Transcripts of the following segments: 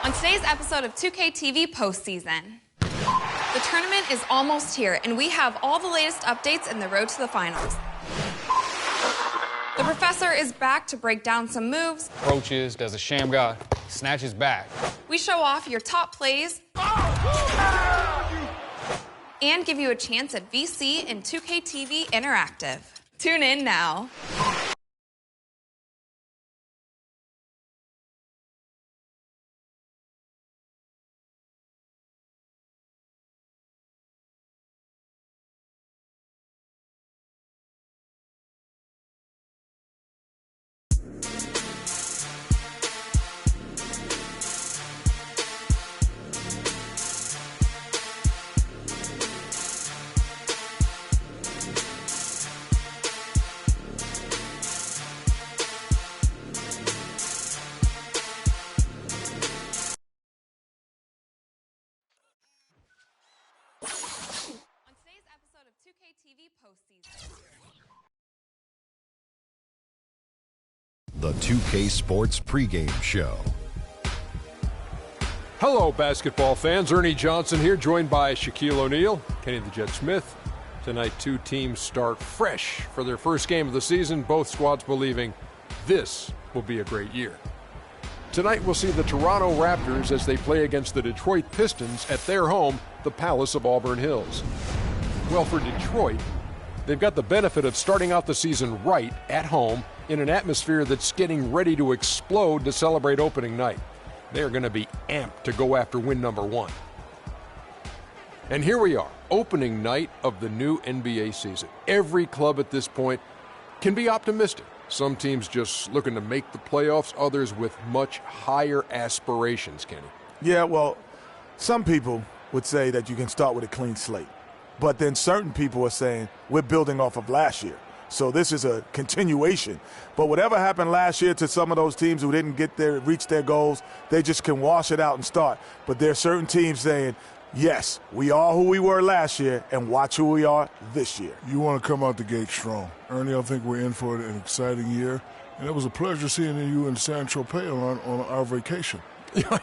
On today's episode of 2K TV Postseason, the tournament is almost here, and we have all the latest updates in the road to the finals. The professor is back to break down some moves. Approaches, does a Shamgar, snatches back. We show off your top plays and give you a chance at VC and 2K TV Interactive. Tune in now. The 2K Sports pregame show. Hello, basketball fans. Ernie Johnson here, joined by Shaquille O'Neal, Kenny the Jet Smith. Tonight, two teams start fresh for their first game of the season, both squads believing this will be a great year. Tonight, we'll see the Toronto Raptors as they play against the Detroit Pistons at their home, the Palace of Auburn Hills. Well, for Detroit, they've got the benefit of starting out the season right at home in an atmosphere that's getting ready to explode to celebrate opening night. They're going to be amped to go after win number one. And here we are, opening night of the new NBA season. Every club at this point can be optimistic. Some teams just looking to make the playoffs, others with much higher aspirations, Kenny. Yeah, well, some people would say that you can start with a clean slate. But then certain people are saying we're building off of last year. So this is a continuation. But whatever happened last year to some of those teams who didn't reach their goals, they just can wash it out and start. But there are certain teams saying, yes, we are who we were last year, and watch who we are this year. You want to come out the gate strong. Ernie, I think we're in for an exciting year. And it was a pleasure seeing you in San Tropez on our vacation.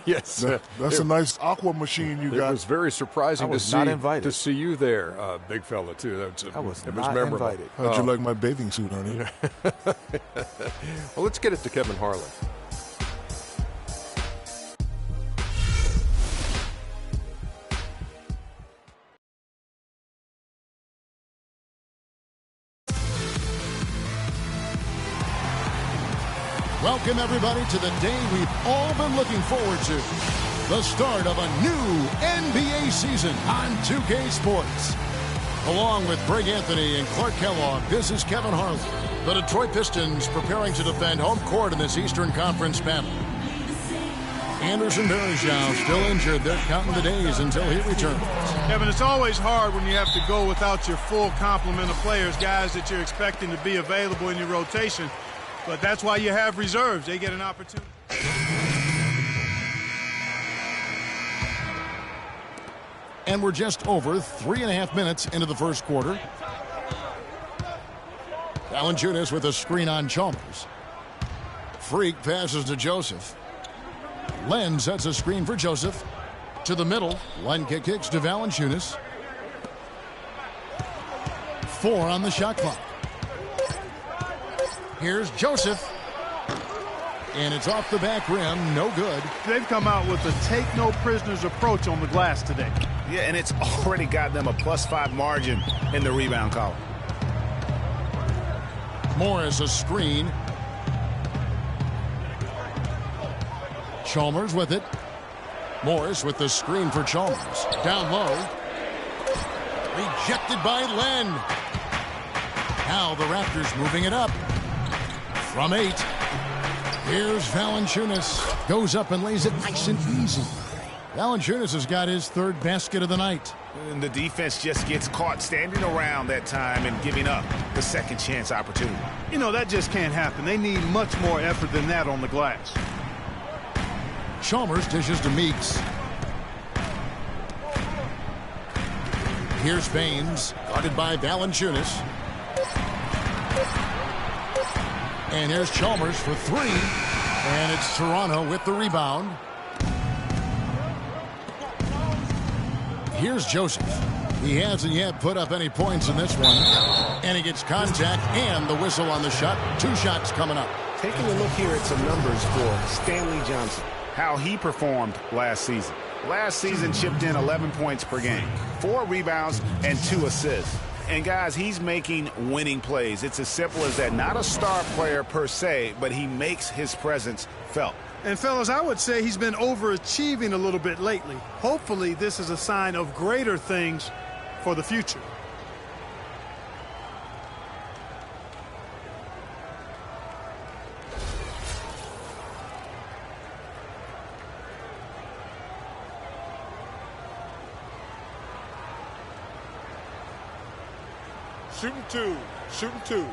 Yes. That's a nice aqua machine you got. It was very surprising to see you there, big fella, too. I was not memorable. Invited. How'd you like my bathing suit, Ernie? Well, let's get it to Kevin Harlan. Welcome, everybody, to the day we've all been looking forward to. The start of a new NBA season on 2K Sports. Along with Greg Anthony and Clark Kellogg, this is Kevin Harlan. The Detroit Pistons preparing to defend home court in this Eastern Conference battle. Anderson Varejao still injured. They're counting the days until he returns. Kevin, it's always hard when you have to go without your full complement of players, guys that you're expecting to be available in your rotation. But that's why you have reserves. They get an opportunity. And we're just over 3.5 minutes into the first quarter. Valanciunas with a screen on Chalmers. Freak passes to Joseph. Len sets a screen for Joseph. To the middle. Len kicks to Valanciunas. 4 on the shot clock. Here's Joseph. And it's off the back rim. No good. They've come out with a take-no-prisoners approach on the glass today. Yeah, and it's already got them a +5 margin in the rebound column. Morris a screen. Chalmers with it. Morris with the screen for Chalmers. Down low. Rejected by Len. Now the Raptors moving it up. From 8. Here's Valanciunas. Goes up and lays it nice and easy. Valanciunas has got his 3rd basket of the night. And the defense just gets caught standing around that time and giving up the second chance opportunity. You know, that just can't happen. They need much more effort than that on the glass. Chalmers dishes to Meeks. Here's Baines, guarded by Valanciunas. And here's Chalmers for 3. And it's Toronto with the rebound. Here's Joseph. He hasn't yet put up any points in this one. And he gets contact and the whistle on the shot. 2 shots coming up. Taking a look here at some numbers for Stanley Johnson. How he performed last season. Last season chipped in 11 points per game, 4 rebounds, and 2 assists. And guys, he's making winning plays. It's as simple as that. Not a star player per se, but he makes his presence felt. And fellas, I would say he's been overachieving a little bit lately. Hopefully this is a sign of greater things for the future. Shooting 2. Shooting 2.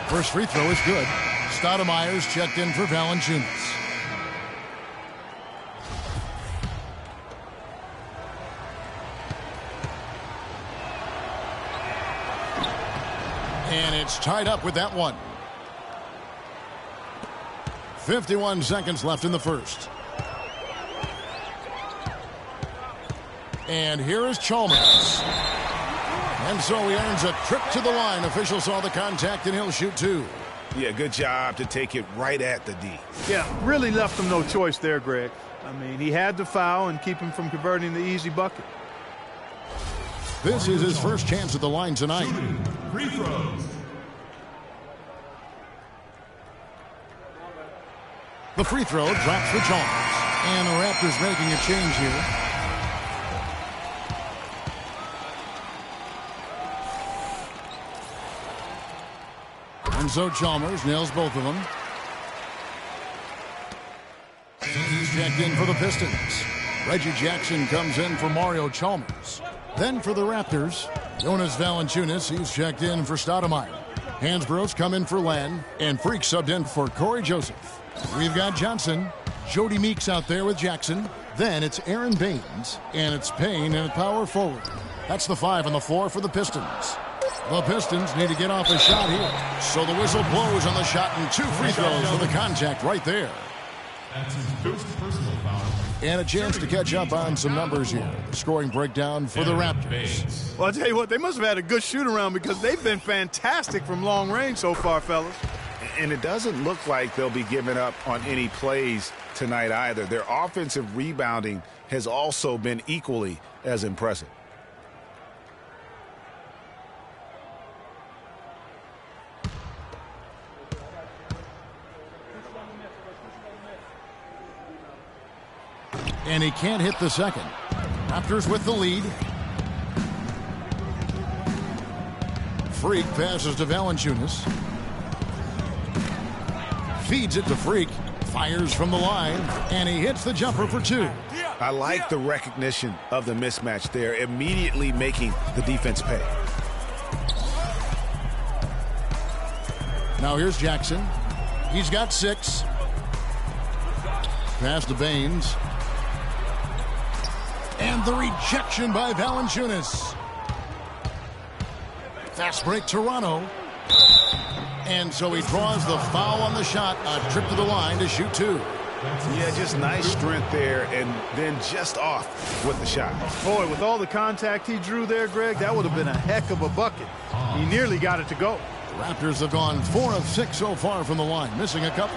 First free throw is good. Stoudemire's checked in for Valanciunas. And it's tied up with that one. 51 seconds left in the first. And here is Chalmers. And so he earns a trip to the line. Officials saw the contact, and he'll shoot 2. Yeah, good job to take it right at the D. Yeah, really left him no choice there, Greg. I mean, he had to foul and keep him from converting the easy bucket. This is his first chance at the line tonight. Free throws. The free throw drops for Chalmers. And the Raptors making a change here. And so Chalmers nails both of them. He's checked in for the Pistons. Reggie Jackson comes in for Mario Chalmers. Then for the Raptors, Jonas Valanciunas, he's checked in for Stoudemire. Hansbrough's come in for Len, and Freak subbed in for Corey Joseph. We've got Johnson, Jody Meeks out there with Jackson. Then it's Aaron Baines, and it's Payne and power forward. That's the 5 on the floor for the Pistons. The Pistons need to get off a shot here. So the whistle blows on the shot, and 2 free throws for the contact right there. That's his first personal foul. And a chance to catch up on some numbers here. The scoring breakdown for the Raptors. Well, I'll tell you what, they must have had a good shoot-around because they've been fantastic from long range so far, fellas. And it doesn't look like they'll be giving up on any plays tonight either. Their offensive rebounding has also been equally as impressive. And he can't hit the second. Raptors with the lead. Freak passes to Valanciunas. Feeds it to Freak. Fires from the line. And he hits the jumper for 2. I like the recognition of the mismatch there, immediately making the defense pay. Now here's Jackson. He's got 6. Pass to Baines. And the rejection by Valanciunas. Fast break Toronto. And so he draws the foul on the shot. A trip to the line to shoot 2. Yeah, just nice strength there, and then just off with the shot. Boy, with all the contact he drew there, Greg, that would have been a heck of a bucket. He nearly got it to go. The Raptors have gone 4 of 6 so far from the line, missing a couple.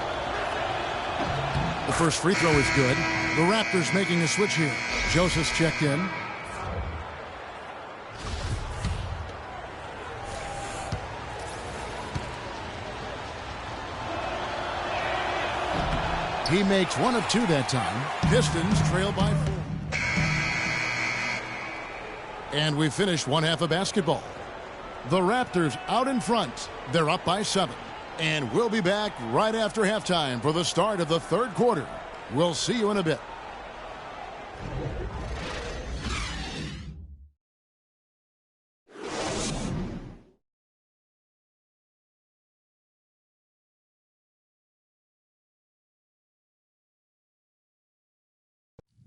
The first free throw is good. The Raptors making a switch here. Joseph's checked in. He makes 1 of 2 that time. Pistons trail by 4. And we finished one half of basketball. The Raptors out in front. They're up by 7. And we'll be back right after halftime for the start of the third quarter. We'll see you in a bit.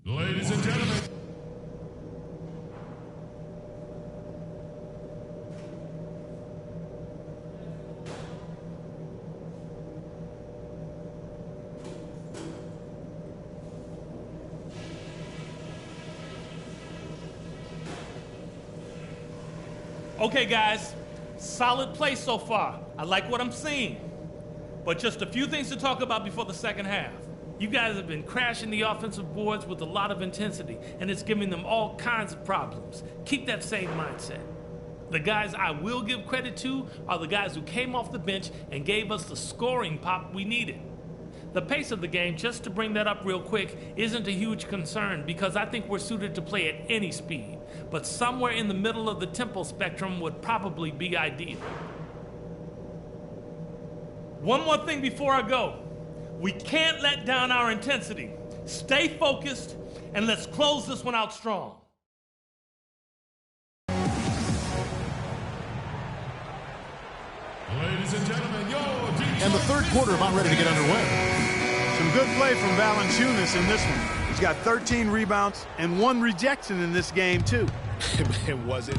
Ladies and gentlemen. Okay, guys, solid play so far. I like what I'm seeing. But just a few things to talk about before the second half. You guys have been crashing the offensive boards with a lot of intensity, and it's giving them all kinds of problems. Keep that same mindset. The guys I will give credit to are the guys who came off the bench and gave us the scoring pop we needed. The pace of the game, just to bring that up real quick, isn't a huge concern because I think we're suited to play at any speed. But somewhere in the middle of the tempo spectrum would probably be ideal. One more thing before I go. We can't let down our intensity. Stay focused, and let's close this one out strong. Ladies and gentlemen, and the third quarter about ready to get underway. Some good play from Valanciunas in this one. He's got 13 rebounds and 1 rejection in this game, too. And was it?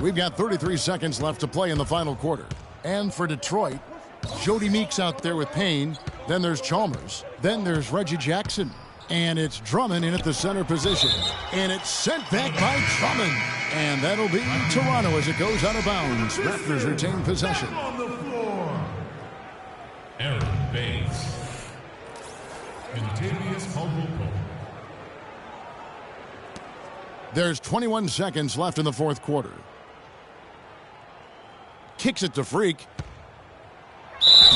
We've got 33 seconds left to play in the final quarter. And for Detroit, Jody Meeks out there with Payne. Then there's Chalmers. Then there's Reggie Jackson. And it's Drummond in at the center position. And it's sent back by Drummond. And that'll be Toronto as it goes out of bounds. Raptors retain possession. On the floor, Aaron Bates. Contavious Caldwell-Pope. There's 21 seconds left in the fourth quarter. Kicks it to Freak.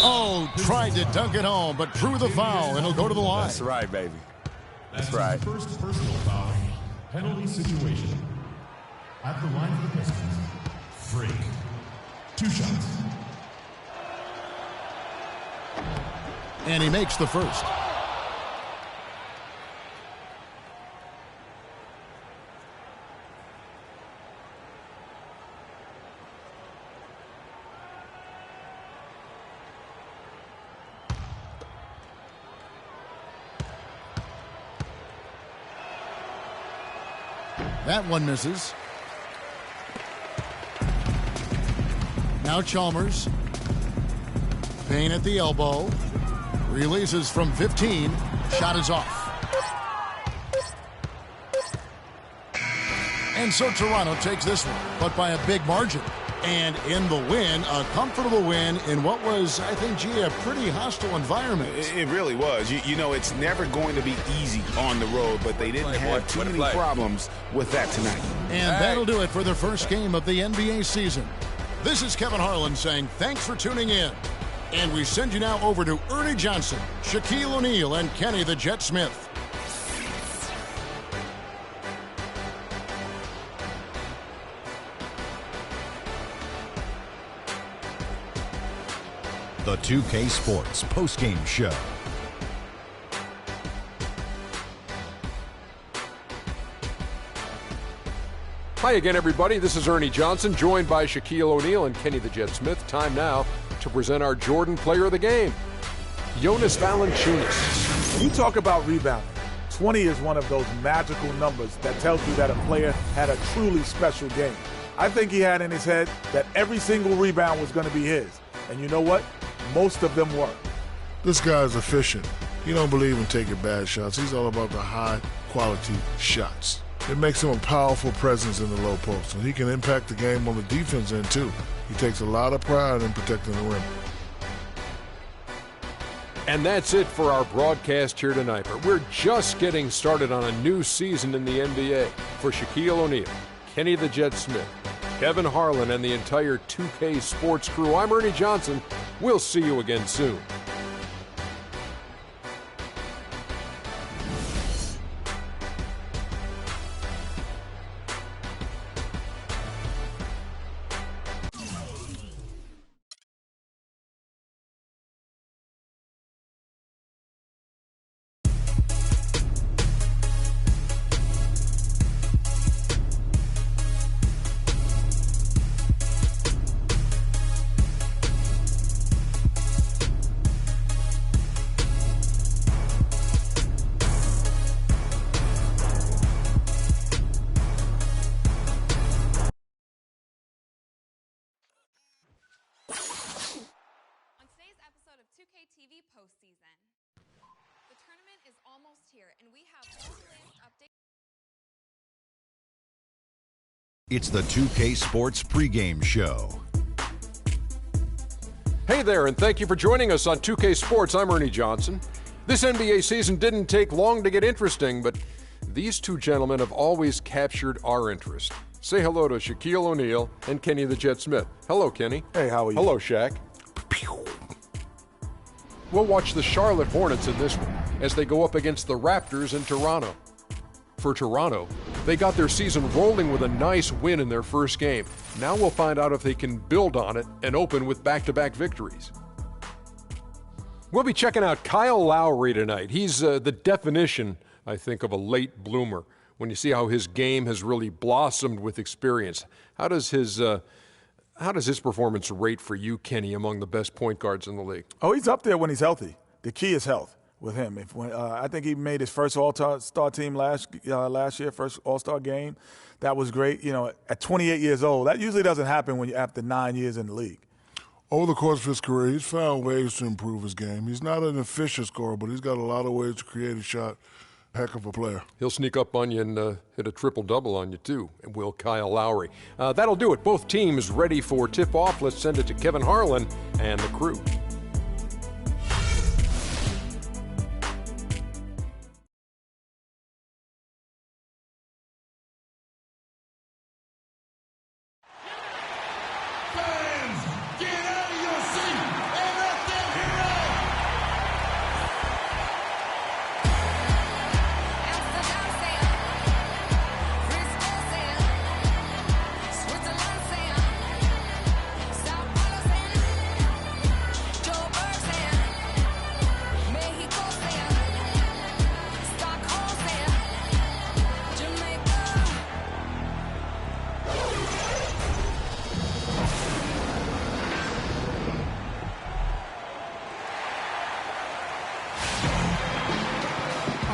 Oh, tried to dunk it home, but drew the foul, and he'll go to the line. That's right, baby. That's right. First personal foul. Penalty situation. At the line for the Pistons. Freak. 2 shots. And he makes the first. That one misses. Now Chalmers. Payne at the elbow. Releases from 15. Shot is off. And so Toronto takes this one, but by a big margin. And in the win, a comfortable win in what was, I think, a pretty hostile environment. It really was. You know, it's never going to be easy on the road, but they didn't have too many problems with that tonight. And that'll do it for the first game of the NBA season. This is Kevin Harlan saying thanks for tuning in. And we send you now over to Ernie Johnson, Shaquille O'Neal, and Kenny the Jet Smith. The 2K Sports postgame show. Hi again, everybody. This is Ernie Johnson, joined by Shaquille O'Neal and Kenny the Jet Smith. Time now to present our Jordan Player of the Game, Jonas Valanciunas. When you talk about rebounding, 20 is one of those magical numbers that tells you that a player had a truly special game. I think he had in his head that every single rebound was going to be his. And you know what? Most of them were. This guy's efficient. He don't believe in taking bad shots. He's all about the high-quality shots. It makes him a powerful presence in the low post, and he can impact the game on the defense end, too. He takes a lot of pride in protecting the rim. And that's it for our broadcast here tonight. But we're just getting started on a new season in the NBA. For Shaquille O'Neal, Kenny the Jet Smith, Kevin Harlan, and the entire 2K Sports crew, I'm Ernie Johnson. We'll see you again soon. postseason. The tournament is almost here, and we have all the latest updates. It's the 2K Sports pregame show. Hey there, and thank you for joining us on 2K Sports. I'm Ernie Johnson. This NBA season didn't take long to get interesting, but these two gentlemen have always captured our interest. Say hello to Shaquille O'Neal and Kenny the Jet Smith. Hello, Kenny. Hey, how are you? Hello, Shaq. We'll watch the Charlotte Hornets in this one as they go up against the Raptors in Toronto. For Toronto, they got their season rolling with a nice win in their first game. Now we'll find out if they can build on it and open with back-to-back victories. We'll be checking out Kyle Lowry tonight. He's the definition, I think, of a late bloomer when you see how his game has really blossomed with experience. How does his performance rate for you, Kenny, among the best point guards in the league? Oh, he's up there when he's healthy. The key is health with him. I think he made his first All-Star team last year, first All-Star game. That was great. You know, at 28 years old, that usually doesn't happen when you're after 9 years in the league. Over the course of his career, he's found ways to improve his game. He's not an efficient scorer, but he's got a lot of ways to create a shot. Heck of a player. He'll sneak up on you and hit a triple-double on you, too, and will Kyle Lowry. That'll do it. Both teams ready for tip-off. Let's send it to Kevin Harlan and the crew.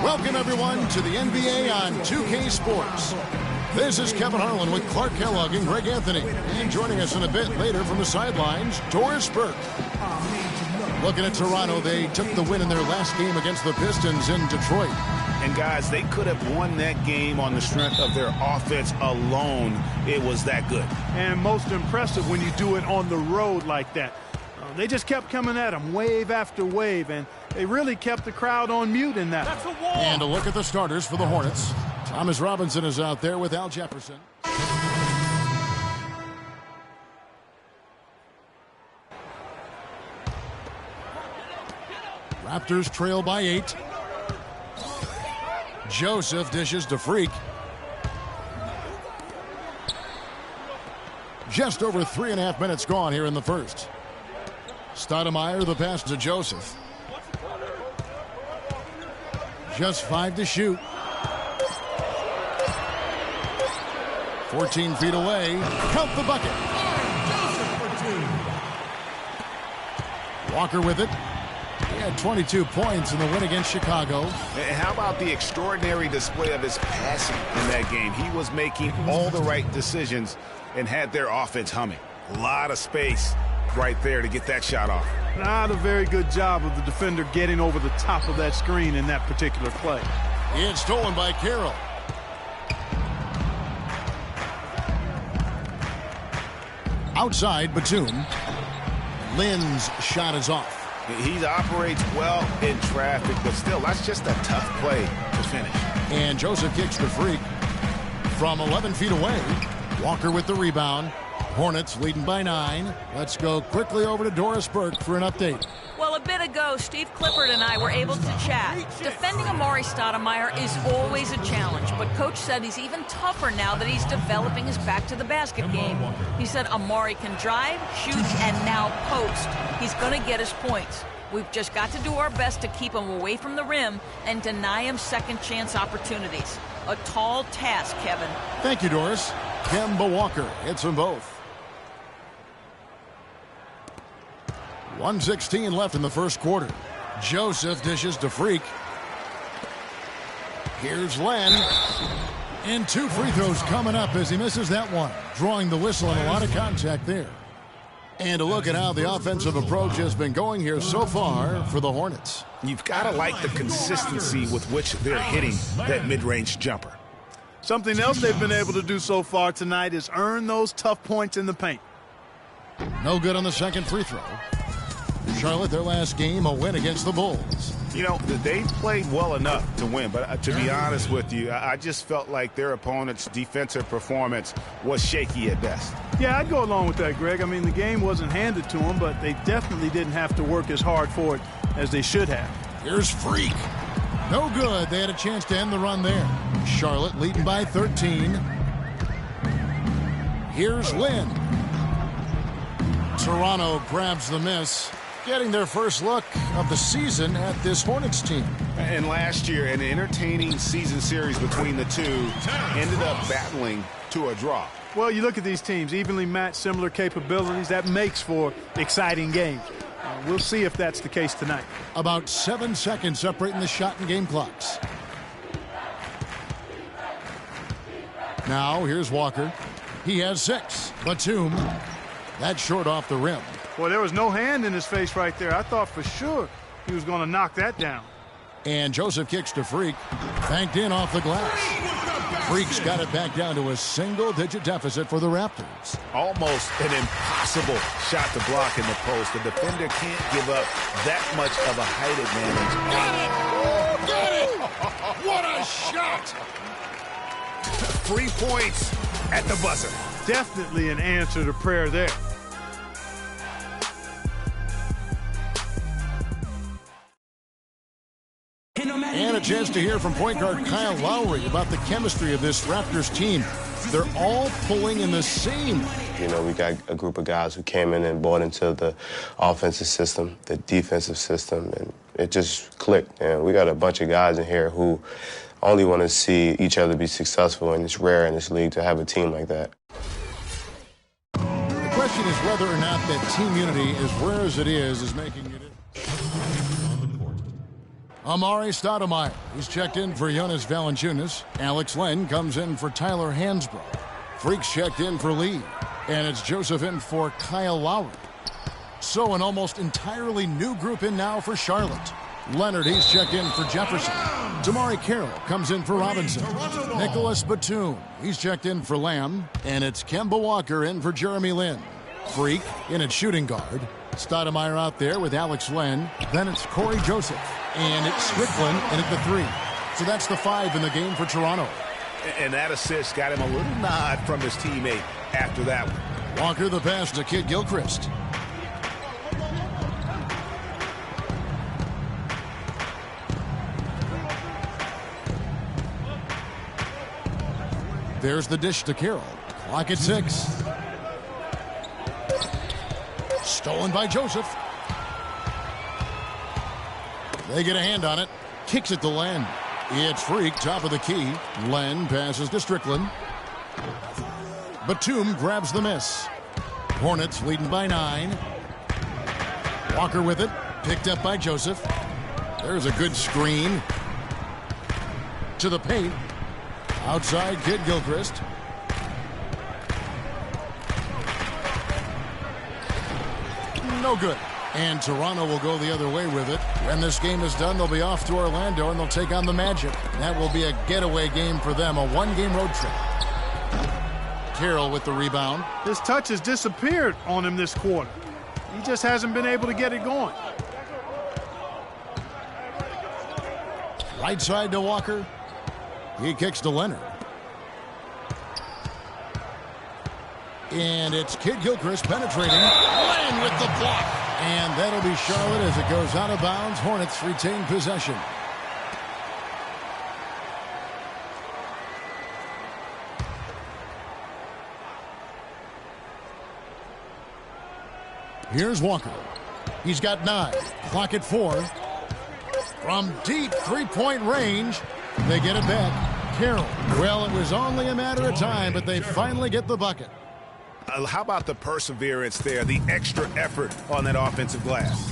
Welcome, everyone, to the NBA on 2K Sports. This is Kevin Harlan with Clark Kellogg and Greg Anthony. And joining us in a bit later from the sidelines, Doris Burke. Looking at Toronto, they took the win in their last game against the Pistons in Detroit. And, guys, they could have won that game on the strength of their offense alone. It was that good. And most impressive when you do it on the road like that. They just kept coming at them, wave after wave, and they really kept the crowd on mute in that. That's a wall. And a look at the starters for the Hornets. Thomas Robinson is out there with Al Jefferson. Raptors trail by 8. Joseph dishes to Freak. Just over 3.5 minutes gone here in the first. Stoudemire, the pass to Joseph. Just 5 to shoot. 14 feet away. Count the bucket. Walker with it. He had 22 points in the win against Chicago. And how about the extraordinary display of his passing in that game? He was making all the right decisions and had their offense humming. A lot of space right there to get that shot off. Not a very good job of the defender getting over the top of that screen in that particular play. It's stolen by Carroll. Outside, Batum. Lynn's shot is off. He operates well in traffic, but still, that's just a tough play to finish. And Joseph kicks the Freak from 11 feet away. Walker with the rebound. Hornets leading by 9. Let's go quickly over to Doris Burke for an update. Well, a bit ago, Steve Clifford and I were able to chat. Defending Amari Stoudemire is always a challenge, but Coach said he's even tougher now that he's developing his back-to-the-basket game. He said Amari can drive, shoot, and now post. He's going to get his points. We've just got to do our best to keep him away from the rim and deny him second-chance opportunities. A tall task, Kevin. Thank you, Doris. Kemba Walker hits them both. 1:16 left in the first quarter. Joseph dishes to Freak. Here's Len. And 2 free throws coming up as he misses that one. Drawing the whistle and a lot of contact there. And a look at how the offensive approach has been going here so far for the Hornets. You've got to like the consistency with which they're hitting that mid-range jumper. Something else they've been able to do so far tonight is earn those tough points in the paint. No good on the second free throw. Charlotte, their last game, a win against the Bulls. You know, they played well enough to win, but to be honest with you, I just felt like their opponent's defensive performance was shaky at best. Yeah, I'd go along with that, Greg. I mean, the game wasn't handed to them, but they definitely didn't have to work as hard for it as they should have. Here's Freak. No good. They had a chance to end the run there. Charlotte leading by 13. Here's Lynn. Toronto grabs the miss, getting their first look of the season at this Hornets team. And last year, an entertaining season series between the two ended up battling to a draw. Well, you look at these teams, evenly matched, similar capabilities. That makes for exciting games. We'll see if that's the case tonight. About 7 seconds separating the shot and game clocks. Now, here's Walker. He has 6. Batum. That's short off the rim. Well, there was no hand in his face right there. I thought for sure he was going to knock that down. And Joseph kicks to Freak. Banked in off the glass. Freak's got it back down to a single-digit deficit for the Raptors. Almost an impossible shot to block in the post. The defender can't give up that much of a height advantage. Got it! What a shot! 3 points at the buzzer. Definitely an answer to prayer there. And a chance to hear from point guard Kyle Lowry about the chemistry of this Raptors team. They're all pulling in the same. You know, we got a group of guys who came in and bought into the offensive system, the defensive system, and it just clicked. And we got a bunch of guys in here who only want to see each other be successful, and it's rare in this league to have a team like that. The question is whether or not that team unity, as rare as it is making it. Amari Stoudemire, who's checked in for Jonas Valanciunas. Alex Len comes in for Tyler Hansbrough. Freak's checked in for Lee. And it's Joseph in for Kyle Lowry. So an almost entirely new group in now for Charlotte. Leonard, he's checked in for Jefferson. Damari Carroll comes in for Robinson. Nicholas Batum, he's checked in for Lamb. And it's Kemba Walker in for Jeremy Lin. Freak in at shooting guard. Stoudemire out there with Alex Len. Then it's Corey Joseph. And it's Strickland in at the 3. So that's the 5 in the game for Toronto. And that assist got him a little nod from his teammate after that one. Walker the pass to Kid Gilchrist. There's the dish to Carroll. Clock at 6. Stolen by Joseph. They get a hand on it. Kicks it to Len. It's Freak, top of the key. Len passes to Strickland. Batum grabs the miss. Hornets leading by 9. Walker with it. Picked up by Joseph. There's a good screen. To the paint. Outside, Kid Gilchrist. No good. And Toronto will go the other way with it. When this game is done, they'll be off to Orlando, and they'll take on the Magic. That will be a getaway game for them, a one-game road trip. Carroll with the rebound. His touch has disappeared on him this quarter. He just hasn't been able to get it going. Right side to Walker. He kicks to Leonard. And it's Kid Gilchrist penetrating. Lane with the block. And that'll be Charlotte as it goes out of bounds. Hornets retain possession. Here's Walker. He's got 9. Clock at 4. From deep three-point range, they get it back. Carroll. Well, it was only a matter of time, but they finally get the bucket. How about the perseverance there, the extra effort on that offensive glass?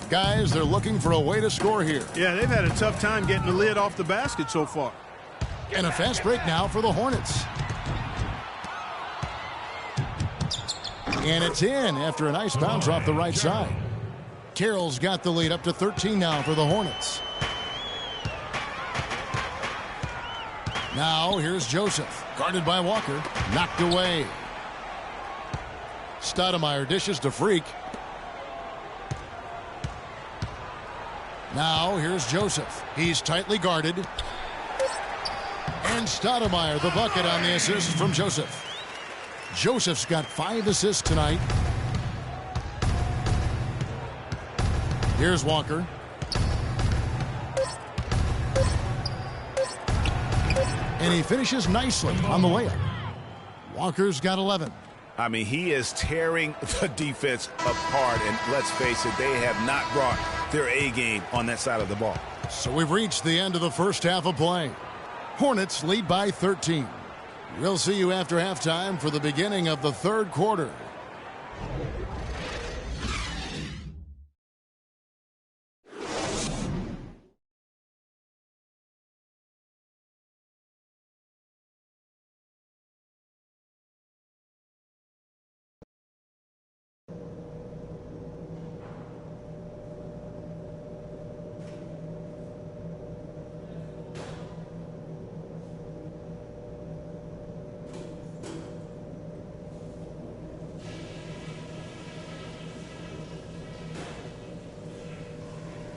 Guys, they're looking for a way to score here. Yeah, they've had a tough time getting the lid off the basket so far. And a fast break now for the Hornets. And it's in after a nice bounce off the right side. Carroll's got the lead up to 13 now for the Hornets. Now here's Joseph, guarded by Walker, knocked away. Stoudemire dishes to Freak. Now here's Joseph. He's tightly guarded. And Stoudemire, the bucket on the assist from Joseph. Joseph's got 5 assists tonight. Here's Walker. And he finishes nicely on the layup. Walker's got 11. I mean, he is tearing the defense apart, and let's face it, they have not brought their A game on that side of the ball. So we've reached the end of the first half of play. Hornets lead by 13. We'll see you after halftime for the beginning of the third quarter.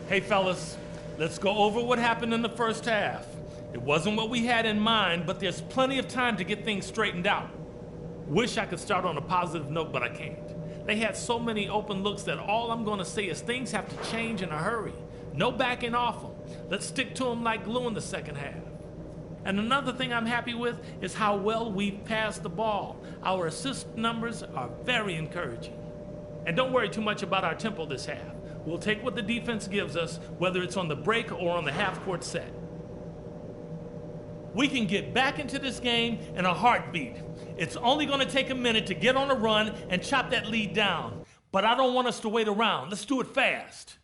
Hey, fellas, let's go over what happened in the first half. It wasn't what we had in mind, but there's plenty of time to get things straightened out. Wish I could start on a positive note, but I can't. They had so many open looks that all I'm going to say is things have to change in a hurry. No backing off them. Let's stick to them like glue in the second half. And another thing I'm happy with is how well we've passed the ball. Our assist numbers are very encouraging. And don't worry too much about our tempo this half. We'll take what the defense gives us, whether it's on the break or on the half-court set. We can get back into this game in a heartbeat. It's only going to take a minute to get on a run and chop that lead down. But I don't want us to wait around. Let's do it fast.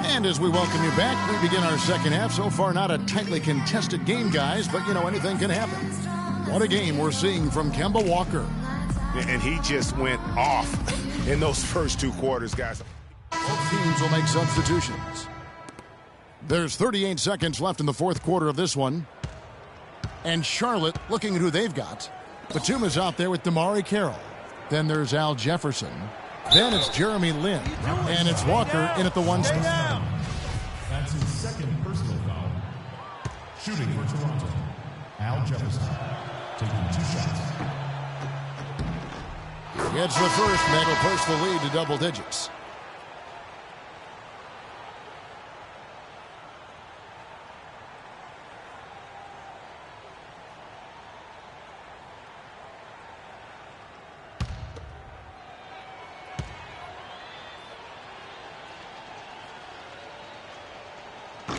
And as we welcome you back, we begin our second half. So far, not a tightly contested game, guys, but, you know, anything can happen. What a game we're seeing from Kemba Walker. And he just went off in those first 2 quarters, guys. Both teams will make substitutions. There's 38 seconds left in the fourth quarter of this one. And Charlotte looking at who they've got. Batuma's out there with Damari Carroll. Then there's Al Jefferson. Then it's Jeremy Lin. And it's Walker in at the 1 spot. That's his second personal foul. Shooting for Toronto, Al Jefferson, taking 2 shots. Gets the first, and that'll push the lead to double digits.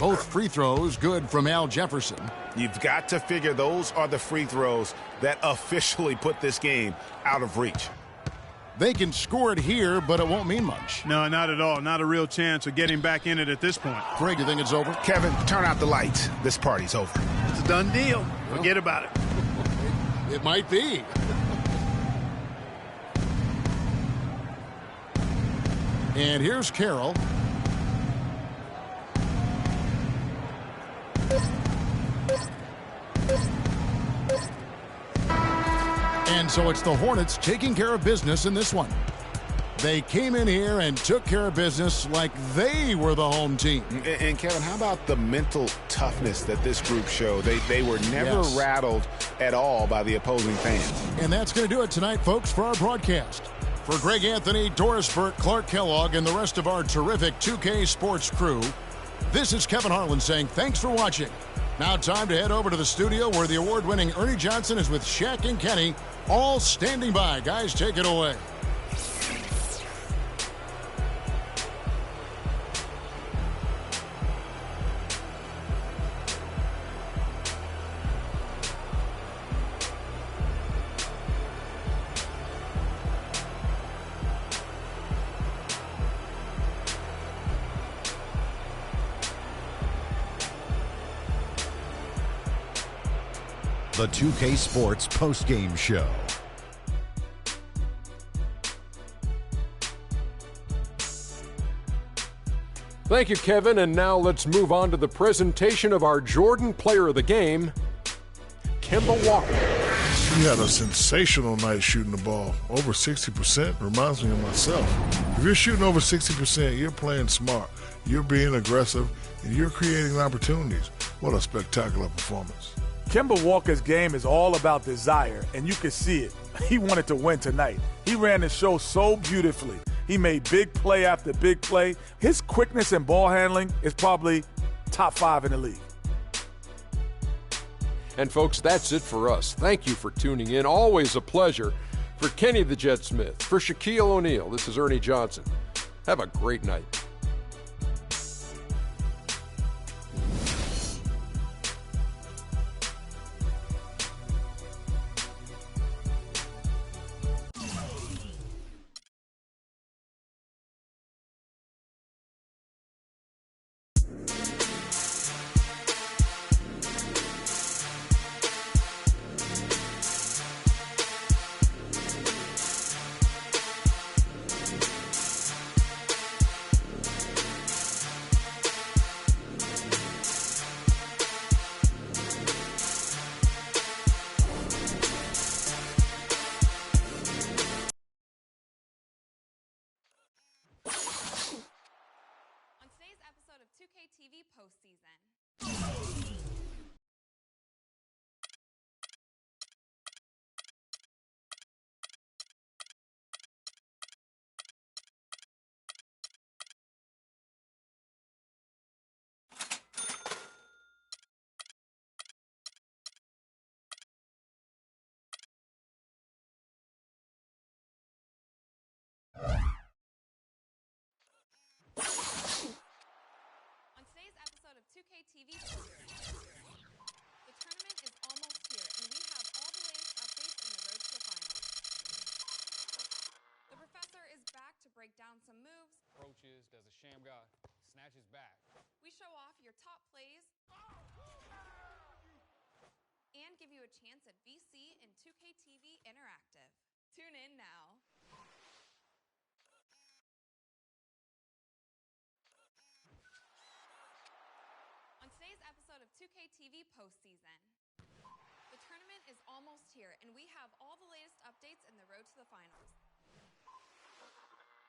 Both free throws good from Al Jefferson. You've got to figure those are the free throws that officially put this game out of reach. They can score it here, but it won't mean much. No, not at all. Not a real chance of getting back in it at this point. Greg, you think it's over? Kevin, turn out the lights. This party's over. It's a done deal. Forget about it. It might be. And here's Carroll. And so it's the Hornets taking care of business in this one. They came in here and took care of business like they were the home team. And Kevin, how about the mental toughness that this group showed? They were never rattled at all by the opposing fans. And that's going to do it tonight, folks, for our broadcast. For Greg Anthony, Doris Burke, Clark Kellogg, and the rest of our terrific 2K Sports crew, this is Kevin Harlan saying thanks for watching. Now time to head over to the studio where the award-winning Ernie Johnson is with Shaq and Kenny, all standing by. Guys, take it away. The 2K Sports postgame show. Thank you, Kevin. And now let's move on to the presentation of our Jordan Player of the Game, Kemba Walker. He had a sensational night shooting the ball. Over 60% reminds me of myself. If you're shooting over 60%, you're playing smart. You're being aggressive, and you're creating opportunities. What a spectacular performance. Kemba Walker's game is all about desire, and you can see it. He wanted to win tonight. He ran the show so beautifully. He made big play after big play. His quickness and ball handling is probably top 5 in the league. And folks, that's it for us. Thank you for tuning in. Always a pleasure. For Kenny the Jet Smith, for Shaquille O'Neal, this is Ernie Johnson. Have a great night. On today's episode of 2K TV postseason. On today's episode of 2K TV postseason. The tournament is almost here, and we have all the latest updates in the road to the finals. The professor is back to break down some moves. Approaches, does a sham guy, snatches back. We show off your top plays and give you a chance at VC in 2K TV Interactive. Tune in now. On today's episode of 2K TV postseason. The tournament is almost here, and we have all the latest updates in the road to the finals.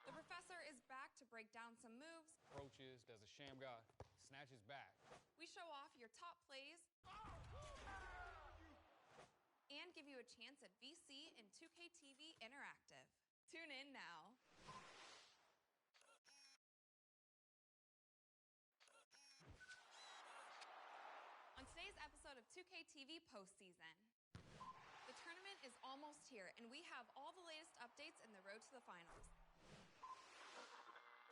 The professor is back to break down some moves. Approaches, does a sham guy, snatches back. We show off your top plays and give you a chance at VC in 2K TV Interactive. Tune in now. On today's episode of 2K TV postseason. The tournament is almost here, and we have all the latest updates in the road to the finals.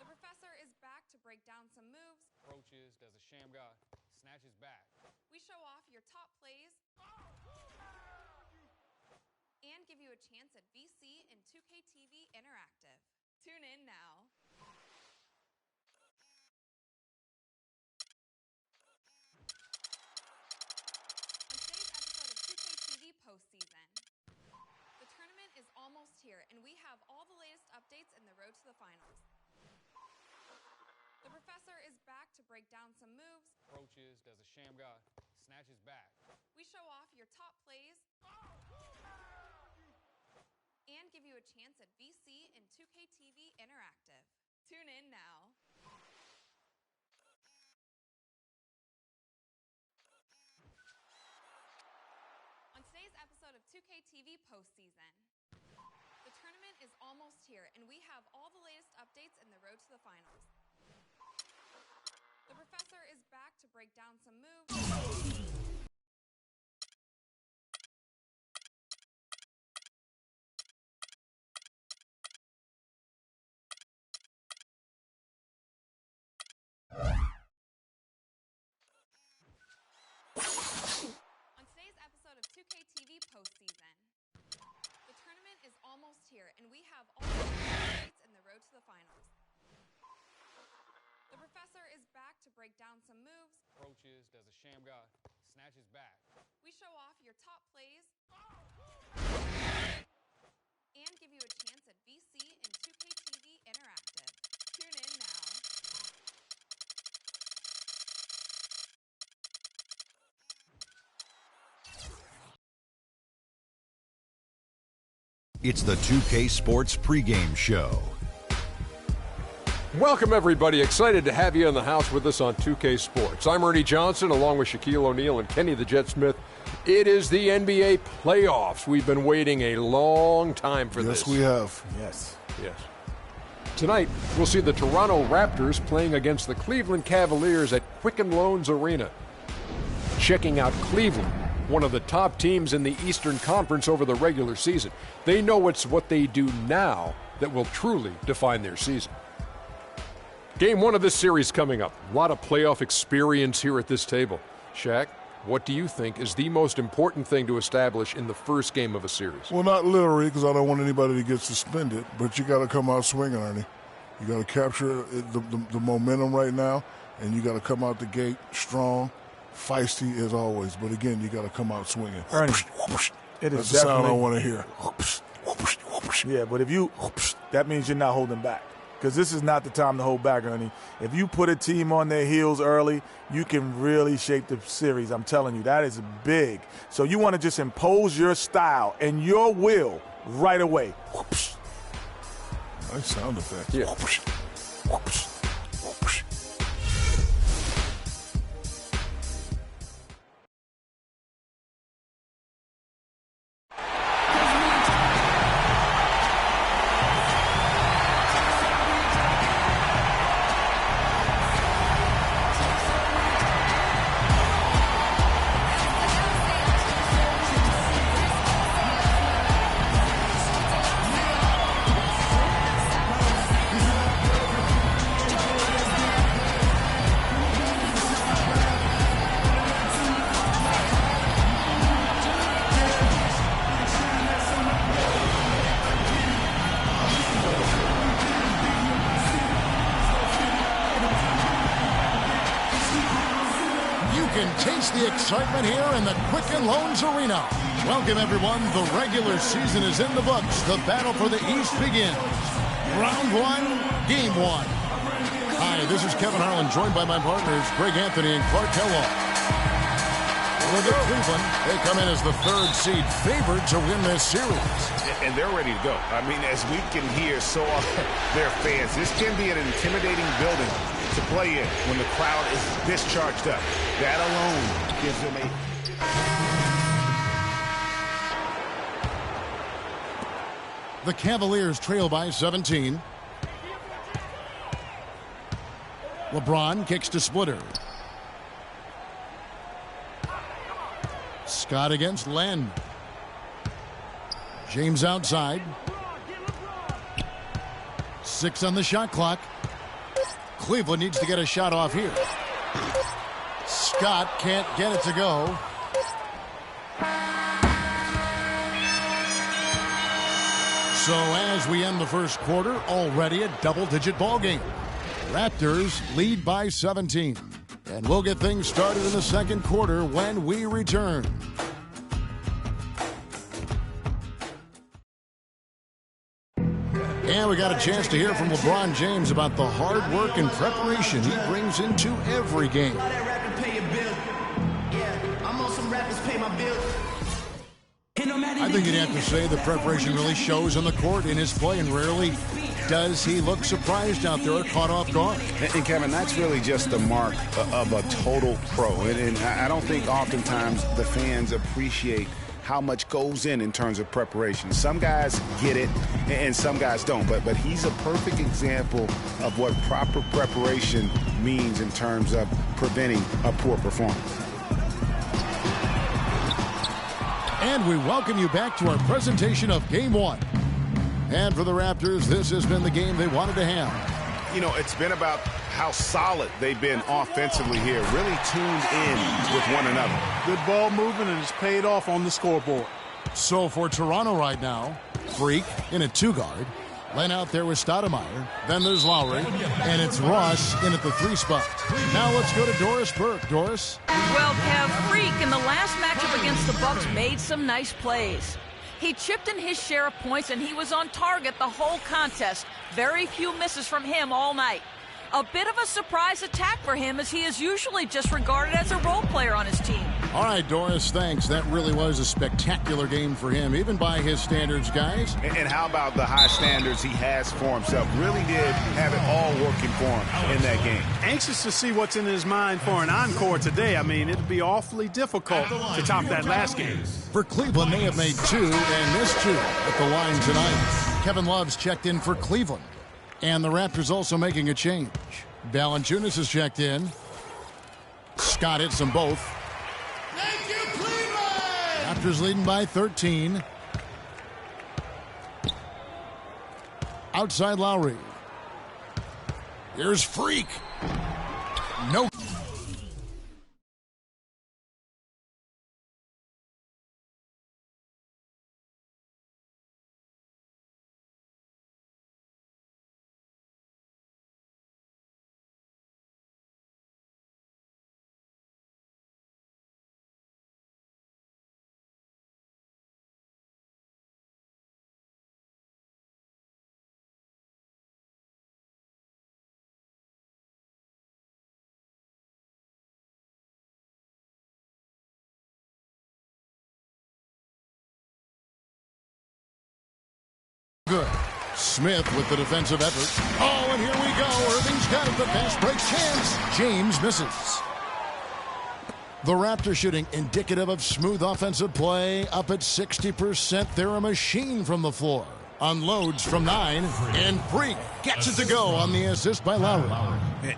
The professor is back to break down some moves. Approaches, does a sham guy, snatches back. We show off your top plays and give you a chance at VC in 2K TV Interactive. Tune in now. On today's episode of 2K TV postseason. The tournament is almost here, and we have all the latest updates in the road to the finals. The professor is back to break down some moves. Approaches, does a sham guy, snatches back. We show off your top plays and give you a chance at VC in 2K TV Interactive. Tune in now. On today's episode of 2K TV postseason. The tournament is almost here, and we have all the latest updates in the road to the finals. The professor is back to break down some moves. On today's episode of 2K TV postseason. The tournament is almost here, and we have all the updates in the road to the finals. The professor is back to break down some moves. Approaches, does a sham guy, snatches back. We show off your top plays and give you a chance at VC and 2K TV Interactive. Tune in now. It's the 2K Sports pregame show. Welcome, everybody. Excited to have you in the house with us on 2K Sports. I'm Ernie Johnson, along with Shaquille O'Neal and Kenny the Jet Smith. It is the NBA playoffs. We've been waiting a long time for this. Yes, we have. Yes. Yes. Tonight, we'll see the Toronto Raptors playing against the Cleveland Cavaliers at Quicken Loans Arena. Checking out Cleveland, one of the top teams in the Eastern Conference over the regular season. They know it's what they do now that will truly define their season. Game one of this series coming up. A lot of playoff experience here at this table. Shaq, what do you think is the most important thing to establish in the first game of a series? Well, not literally, because I don't want anybody to get suspended, but you got to come out swinging, Ernie. You got to capture the momentum right now, and you got to come out the gate strong, feisty as always. But again, you got to come out swinging. Ernie, it is That's the sound I want to hear. Yeah, but if you, that means you're not holding back. Because this is not the time to hold back, Ernie. If you put a team on their heels early, you can really shape the series. I'm telling you, that is big. So you want to just impose your style and your will right away. Nice sound effect. Yeah. Excitement here in the Quicken Loans Arena. Welcome, everyone. The regular season is in the books. The battle for the East begins. Round one, game one. Hi, this is Kevin Harlan, joined by my partners, Greg Anthony and Clark Kellogg. Look at Cleveland. They come in as the third seed, favored to win this series. And they're ready to go. I mean, as we can hear so often, their fans, this can be an intimidating building to play in when the crowd is this charged up. That alone gives them a... The Cavaliers trail by 17. LeBron kicks to Splitter. Scott against Len. James outside. 6 on the shot clock. Cleveland needs to get a shot off here. Scott can't get it to go. So as we end the first quarter, already a double-digit ball game. Raptors lead by 17. And we'll get things started in the second quarter when we return. And we got a chance to hear from LeBron James about the hard work and preparation he brings into every game. I think you'd have to say the preparation really shows on the court in his play, and rarely does he look surprised out there or caught off guard. And Kevin, that's really just the mark of a total pro. And I don't think oftentimes the fans appreciate how much goes in terms of preparation. Some guys get it and some guys don't, but he's a perfect example of what proper preparation means in terms of preventing a poor performance. And we welcome you back to our presentation of Game 1. And for the Raptors, this has been the game they wanted to have. You know, it's been about how solid they've been offensively here, really tuned in with one another. Good ball movement, and it's paid off on the scoreboard. So for Toronto right now, Freak in a 2 guard. Len out there with Stoudemire. Then there's Lowry. And it's Ross in at the 3 spot. Now let's go to Doris Burke. Doris? Well, Kev, Freak in the last matchup against the Bucks made some nice plays. He chipped in his share of points, and he was on target the whole contest. Very few misses from him all night. A bit of a surprise attack for him, as he is usually just regarded as a role player on his team. All right, Doris, thanks. That really was a spectacular game for him, even by his standards, guys. And how about the high standards he has for himself? Really did have it all working for him in that game. Anxious to see what's in his mind for an encore today. I mean, it'd be awfully difficult to top that last game. For Cleveland, they have made 2 and missed 2 at the line tonight. Kevin Love's checked in for Cleveland. And the Raptors also making a change. Valanciunas has checked in. Scott hits them both. Thank you, Cleveland! Raptors leading by 13. Outside Lowry. Here's Freak. No. Good. Smith with the defensive effort. Oh, and here we go. Irving's got it. The fast break chance. James misses. The Raptors shooting indicative of smooth offensive play. Up at 60%. They're a machine from the floor. Unloads from 9. And Freak gets it to go on the assist by Lowry.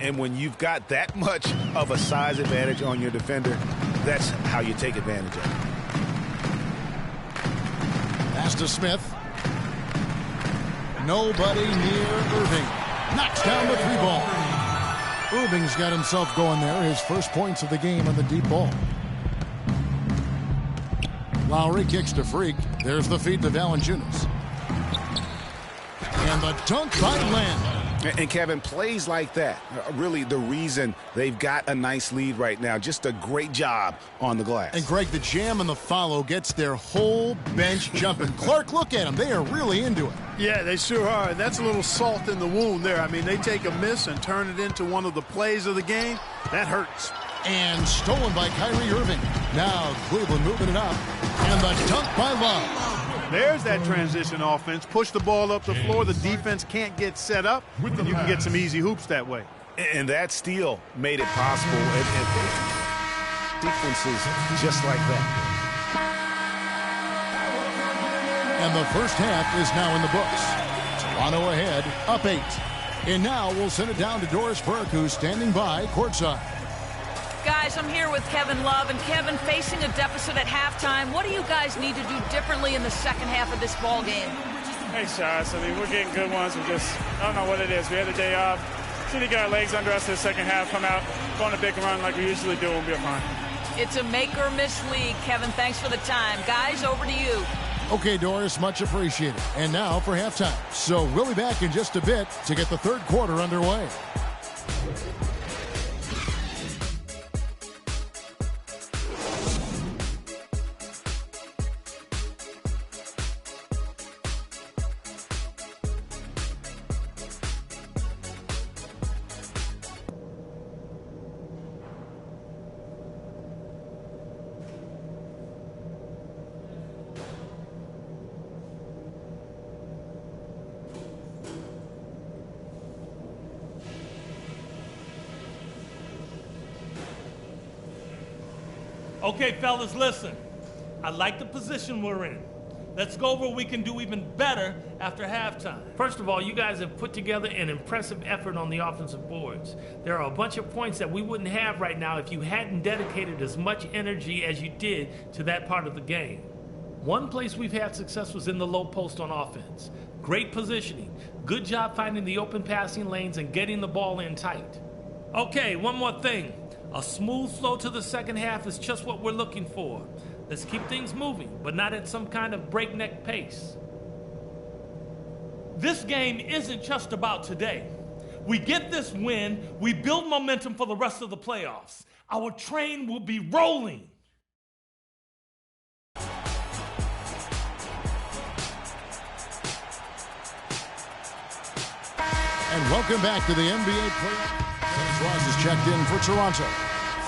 And when you've got that much of a size advantage on your defender, that's how you take advantage of it. Pass to Smith. Nobody near Irving. Knocks down the 3 ball. Irving's got himself going there. His first points of the game on the deep ball. Lowry kicks to Freak. There's the feed to Valanciunas. And the dunk by Len. And Kevin, plays like that are really the reason they've got a nice lead right now. Just a great job on the glass. And Greg, the jam and the follow gets their whole bench jumping. Clark, look at them. They are really into it. Yeah, they sure are. And that's a little salt in the wound there. I mean, they take a miss and turn it into one of the plays of the game. That hurts. And stolen by Kyrie Irving. Now Cleveland moving it up. And the dunk by Love. There's that transition offense. Push the ball up the floor. The defense can't get set up. And you can get some easy hoops that way. And that steal made it possible. And sequences just like that. And the first half is now in the books. Toronto ahead, up 8. And now we'll send it down to Doris Burke, who's standing by courtside. Guys, I'm here with Kevin Love, and Kevin, facing a deficit at halftime, what do you guys need to do differently in the second half of this ball game? Hey, shots. I mean, we're getting good ones. I don't know what it is. We had a day off. So we get our legs under us in the second half, come out, go on a big run like we usually do, and we'll be fine. It's a make-or-miss league. Kevin, thanks for the time. Guys, over to you. Okay, Doris, much appreciated. And now for halftime. So we'll be back in just a bit to get the third quarter underway. Okay, fellas, listen. I like the position we're in. Let's go over what we can do even better after halftime. First of all, you guys have put together an impressive effort on the offensive boards. There are a bunch of points that we wouldn't have right now if you hadn't dedicated as much energy as you did to that part of the game. One place we've had success was in the low post on offense. Great positioning. Good job finding the open passing lanes and getting the ball in tight. Okay, one more thing. A smooth flow to the second half is just what we're looking for. Let's keep things moving, but not at some kind of breakneck pace. This game isn't just about today. We get this win, we build momentum for the rest of the playoffs. Our train will be rolling. And welcome back to the NBA playoffs. Ross is checked in for Toronto.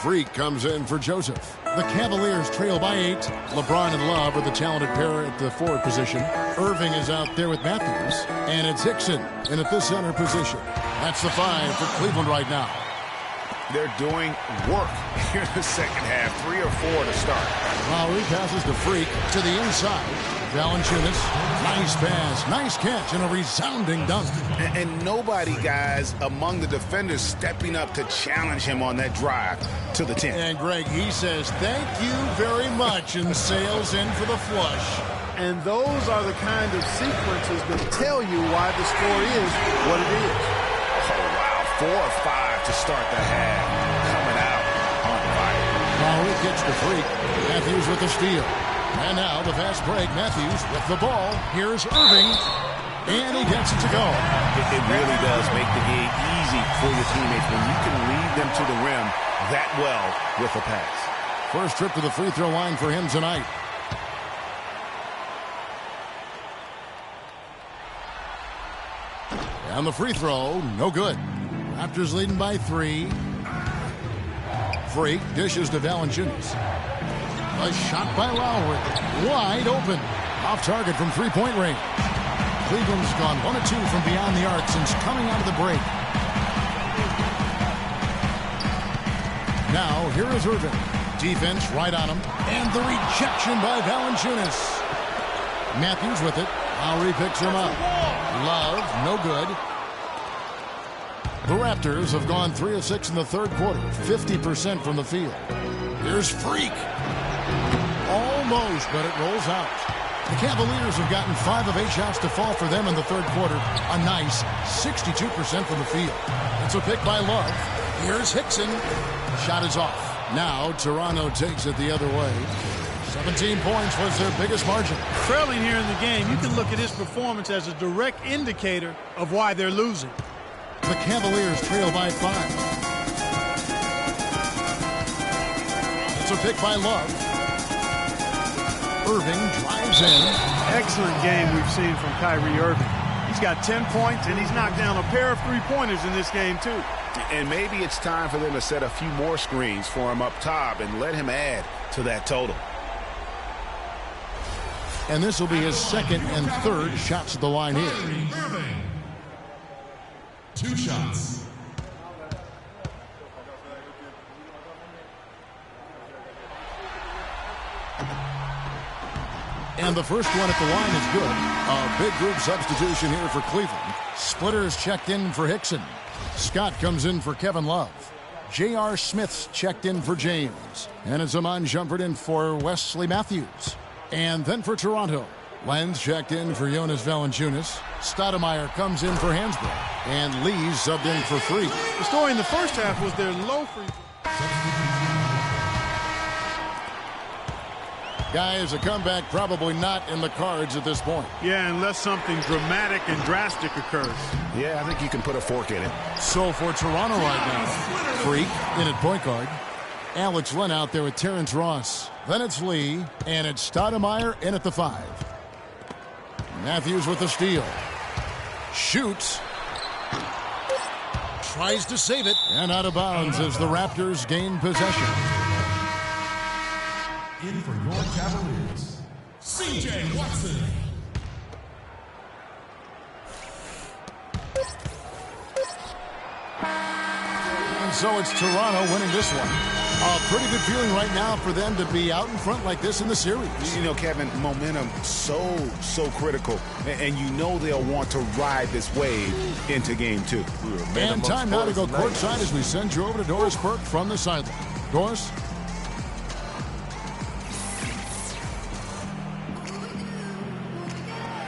Freak comes in for Joseph. The Cavaliers trail by 8. LeBron and Love are the talented pair at the forward position. Irving is out there with Matthews. And it's Hickson in at the center position. That's the 5 for Cleveland right now. They're doing work here in the second half. 3 or 4 to start. Lowry passes to Freak to the inside. Valanciunas, nice pass, nice catch, and a resounding dunk. And nobody, guys, among the defenders stepping up to challenge him on that drive to the 10. And Greg, he says, thank you very much, and sails in for the flush. And those are the kind of sequences that tell you why the score is what it is. Oh, wow, 4 or 5 to start the half. Coming out on fire. Lowry gets the Freak. Matthews with the steal. And now the fast break. Matthews with the ball. Here's Irving. And he gets it to go. It really does make the game easy for your teammates when you can lead them to the rim that well with a pass. First trip to the free throw line for him tonight. And the free throw, no good. Raptors leading by 3. Freak dishes to Valanciunas. A shot by Lowry. Wide open. Off target from three-point range. Cleveland's gone 1 of 2 from beyond the arc since coming out of the break. Now, here is Irving. Defense right on him. And the rejection by Valanciunas. Matthews with it. Lowry picks him up. Love, no good. The Raptors have gone 3 of 6 in the third quarter. 50% from the field. Here's Freak. Almost, but it rolls out. The Cavaliers have gotten 5 of 8 shots to fall for them in the third quarter. A nice 62% from the field. It's a pick by Love. Here's Hickson. Shot is off. Now Toronto takes it the other way. 17 points was their biggest margin. Trailing here in the game, you can look at his performance as a direct indicator of why they're losing. The Cavaliers trail by 5. It's a pick by Love. Irving drives in. Excellent game we've seen from Kyrie Irving. He's got 10 points, and he's knocked down a pair of three-pointers in this game, too. And maybe it's time for them to set a few more screens for him up top and let him add to that total. And this will be his second and third shots at the line here. Irving. 2 shots. And the first one at the line is good. A big group substitution here for Cleveland. Splitter's checked in for Hickson. Scott comes in for Kevin Love. J.R. Smith's checked in for James. And it's Amon Shumpert in for Wesley Matthews. And then for Toronto, Lenz checked in for Jonas Valanciunas. Stoudemire comes in for Hansbrough. And Lee's subbed in for Freak. The story in the first half was their low free throw. Guys, a comeback probably not in the cards at this point. Yeah, unless something dramatic and drastic occurs. Yeah, I think you can put a fork in it. So for Toronto right now, Freak in at point guard. Alex Len out there with Terrence Ross. Then it's Lee, and it's Stoudemire in at the 5. Matthews with the steal. Shoots. Tries to save it. And out of bounds as the Raptors gain possession. In for your Cavaliers, C.J. Watson. And so it's Toronto winning this one. A pretty good feeling right now for them to be out in front like this in the series. You know, Kevin, momentum so critical. And you know they'll want to ride this wave into game 2. And time now to go courtside as we send you over to Doris Burke from the sideline. Doris?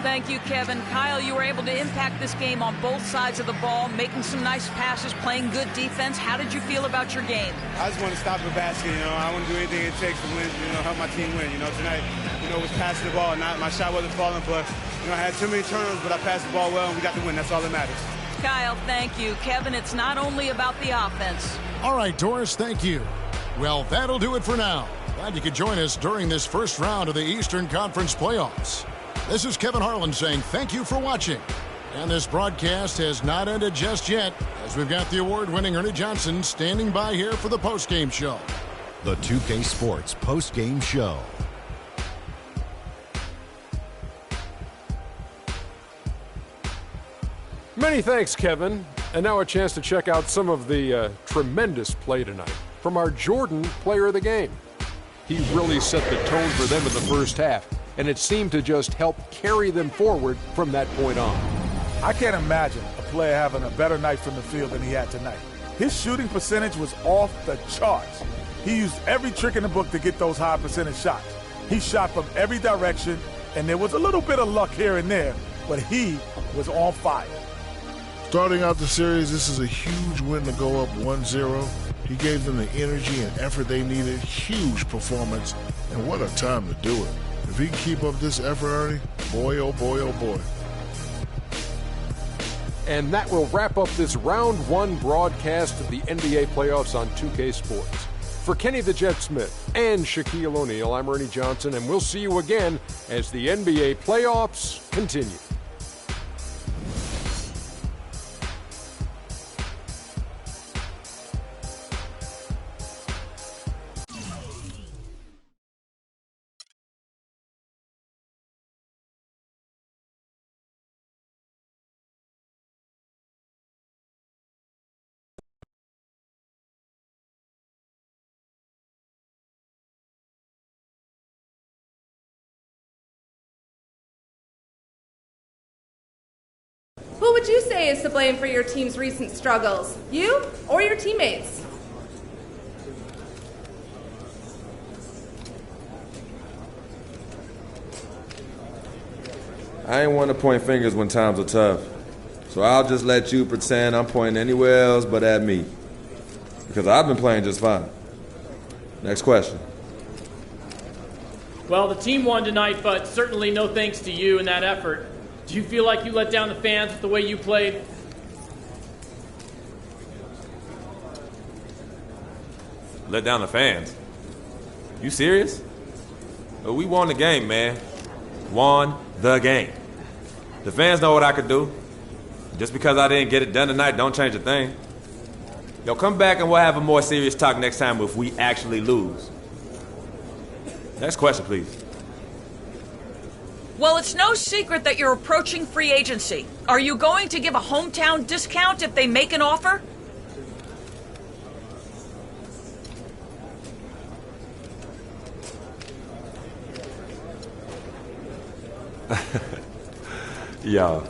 Thank you, Kevin. Kyle, you were able to impact this game on both sides of the ball, making some nice passes, playing good defense. How did you feel about your game? I just want to stop the basket, I want to do anything it takes to win, help my team win. Tonight, was passing the ball, and my shot wasn't falling, but, I had too many turnovers, but I passed the ball well, and we got the win. That's all that matters. Kyle, thank you. Kevin, it's not only about the offense. All right, Doris, thank you. Well, that'll do it for now. Glad you could join us during this first round of the Eastern Conference playoffs. This is Kevin Harlan saying thank you for watching. And this broadcast has not ended just yet, as we've got the award-winning Ernie Johnson standing by here for the postgame show. The 2K Sports postgame show. Many thanks, Kevin. And now a chance to check out some of the tremendous play tonight from our Jordan player of the game. He really set the tone for them in the first half, and it seemed to just help carry them forward from that point on. I can't imagine a player having a better night from the field than he had tonight. His shooting percentage was off the charts. He used every trick in the book to get those high percentage shots. He shot from every direction, and there was a little bit of luck here and there, but he was on fire. Starting out the series, this is a huge win to go up 1-0. He gave them the energy and effort they needed. Huge performance, and what a time to do it. If he can keep up this effort, Ernie, boy, oh boy, oh boy. And that will wrap up this round one broadcast of the NBA playoffs on 2K Sports. For Kenny the Jet Smith and Shaquille O'Neal, I'm Ernie Johnson, and we'll see you again as the NBA playoffs continue. Who would you say is to blame for your team's recent struggles? You or your teammates? I ain't want to point fingers when times are tough, so I'll just let you pretend I'm pointing anywhere else but at me, because I've been playing just fine. Next question. Well, the team won tonight, but certainly no thanks to you in that effort. Do you feel like you let down the fans with the way you played? Let down the fans? You serious? We won the game, man. Won the game. The fans know what I could do. Just because I didn't get it done tonight don't change a thing. Yo, come back and we'll have a more serious talk next time if we actually lose. Next question, please. Well, it's no secret that you're approaching free agency. Are you going to give a hometown discount if they make an offer? Yo,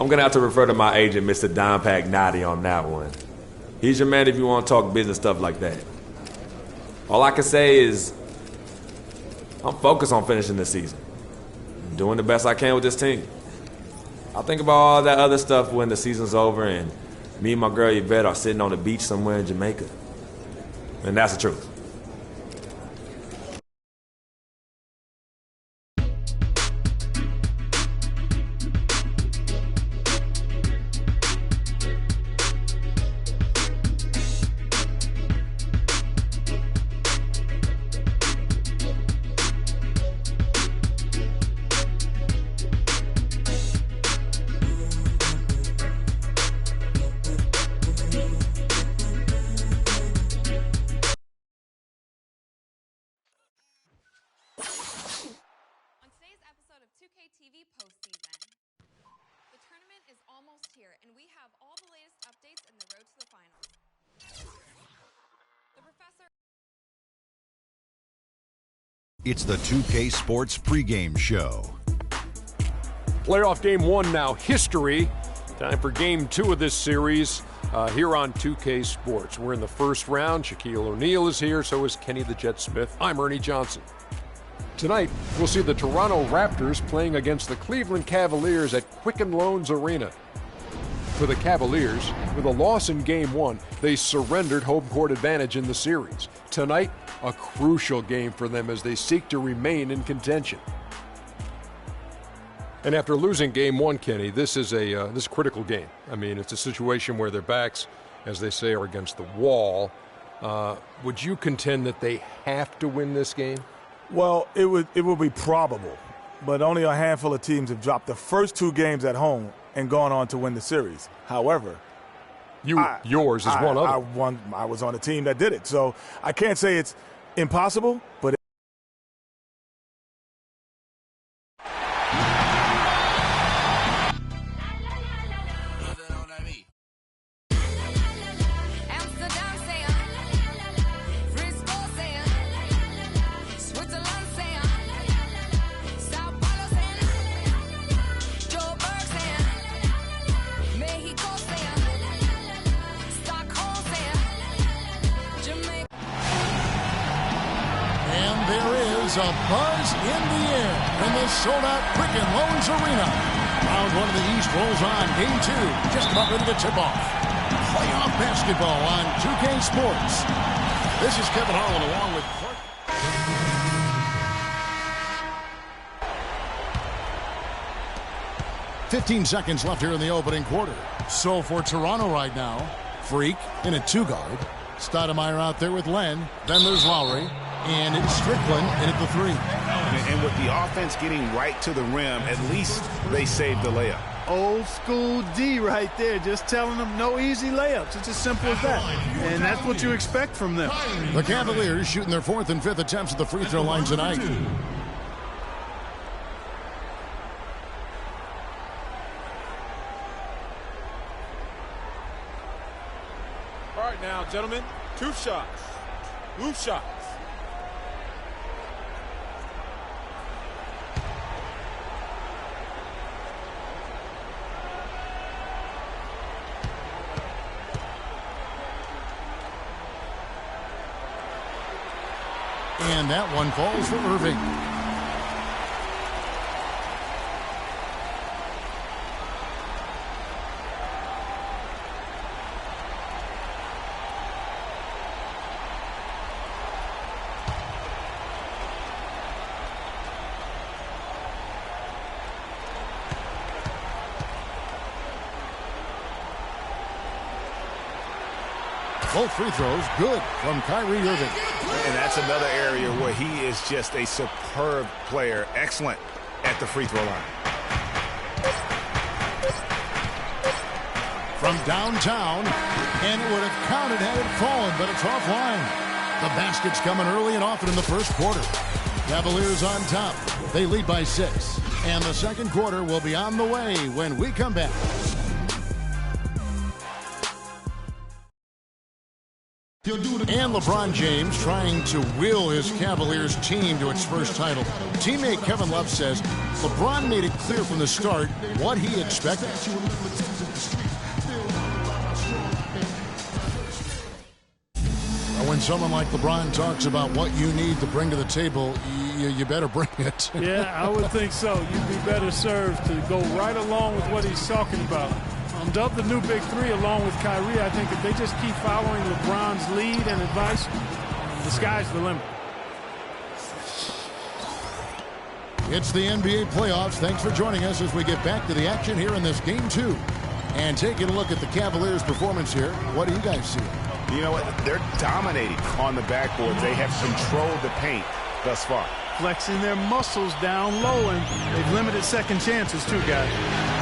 I'm going to have to refer to my agent, Mr. Don Pagnotti, on that one. He's your man if you want to talk business stuff like that. All I can say is I'm focused on finishing the season. Doing the best I can with this team. I'll think about all that other stuff when the season's over and me and my girl Yvette are sitting on the beach somewhere in Jamaica. And that's the truth. TV postseason. The tournament is almost here, and we have all the latest updates in the road to the finals. The professor... It's the 2K Sports pregame show. Playoff game one now, history. Time for game two of this series here on 2K Sports. We're in the first round. Shaquille O'Neal is here, so is Kenny the Jet Smith. I'm Ernie Johnson. Tonight, we'll see the Toronto Raptors playing against the Cleveland Cavaliers at Quicken Loans Arena. For the Cavaliers, with a loss in Game 1, they surrendered home court advantage in the series. Tonight, a crucial game for them as they seek to remain in contention. And after losing game one, Kenny, this is a critical game. I mean, it's a situation where their backs, as they say, are against the wall. Would you contend that they have to win this game? Well, it would be probable, but only a handful of teams have dropped the first 2 games at home and gone on to win the series. However, yours is one of them. I was on a team that did it, so I can't say it's impossible, but a buzz in the air in the sold-out Quicken Loans Arena. Round 1 of the East rolls on. Game 2 just about ready to tip off. Playoff basketball on 2K Sports. This is Kevin Harlan along with Clark. "15 seconds left here in the opening quarter. So for Toronto right now, Freak in a 2-guard. Stoudemire out there with Len. Then there's Lowry. And it's Strickland in at the 3. And with the offense getting right to the rim, at least they saved the layup. Old school D right there, just telling them no easy layups. It's as simple as that. And that's what you expect from them. The Cavaliers shooting their 4th and 5th attempts at the free throw line tonight. All right now, gentlemen, 2 shots. Move shots. And that one falls for Irving. Both free throws good from Kyrie Irving. And that's another area where he is just a superb player. Excellent at the free throw line. From downtown, and it would have counted had it fallen, but it's offline. The basket's coming early and often in the first quarter. Cavaliers on top. They lead by 6. And the second quarter will be on the way when we come back. And LeBron James trying to will his Cavaliers team to its first title. Teammate Kevin Love says LeBron made it clear from the start what he expected. When someone like LeBron talks about what you need to bring to the table, you better bring it. Yeah, I would think so. You'd be better served to go right along with what he's talking about. Dubbed the new Big Three along with Kyrie. I think if they just keep following LeBron's lead and advice, the sky's the limit. It's the NBA playoffs. Thanks for joining us as we get back to the action here in this Game 2. And taking a look at the Cavaliers' performance here, what do you guys see? You know what? They're dominating on the backboard. They have controlled the paint thus far. Flexing their muscles down low, and they've limited second chances too, guys.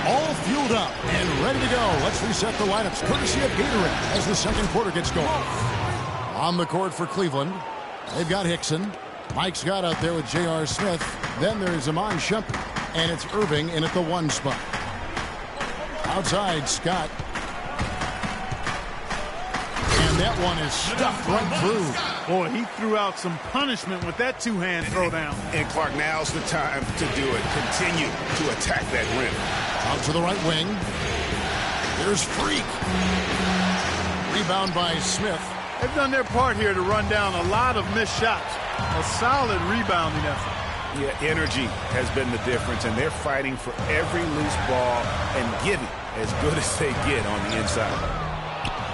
All fueled up and ready to go. Let's reset the lineups courtesy of Gatorade as the second quarter gets going. On the court for Cleveland, they've got Hickson. Mike Scott out there with J.R. Smith. Then there's Iman Shumpert, and it's Irving in at the 1 spot. Outside, Scott. And that one is stuffed right through. Boy, he threw out some punishment with that 2-hand throwdown. And Clark, now's the time to do it. Continue to attack that rim. Out to the right wing. There's Freak. Rebound by Smith. They've done their part here to run down a lot of missed shots. A solid rebounding effort. Yeah, energy has been the difference, and they're fighting for every loose ball and giving as good as they get on the inside.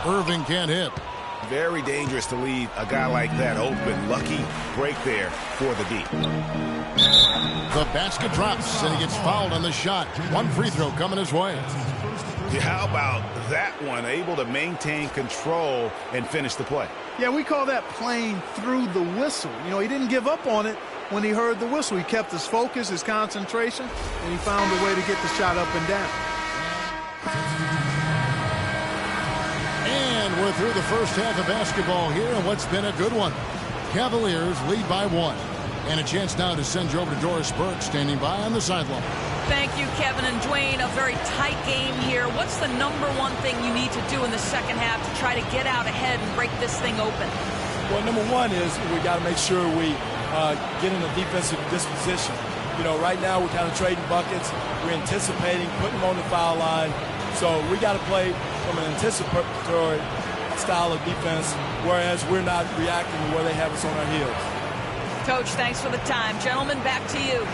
Irving can't hit. Very dangerous to leave a guy like that open. Lucky break there for the D. The basket drops, and he gets fouled on the shot. One free throw coming his way. Yeah, how about that one? Able to maintain control and finish the play. Yeah, we call that playing through the whistle. You know, he didn't give up on it when he heard the whistle. He kept his focus, his concentration, and he found a way to get the shot up and down. And we're through the first half of basketball here, and what's been a good one. Cavaliers lead by 1. And a chance now to send you over to Doris Burke, standing by on the sideline. Thank you, Kevin and Dwayne. A very tight game here. What's the number one thing you need to do in the second half to try to get out ahead and break this thing open? Well, number one is we got to make sure we get in a defensive disposition. You know, right now we're kind of trading buckets. We're anticipating, putting them on the foul line. So we got to play from an anticipatory style of defense, whereas we're not reacting to where they have us on our heels. Coach, thanks for the time. Gentlemen, back to you.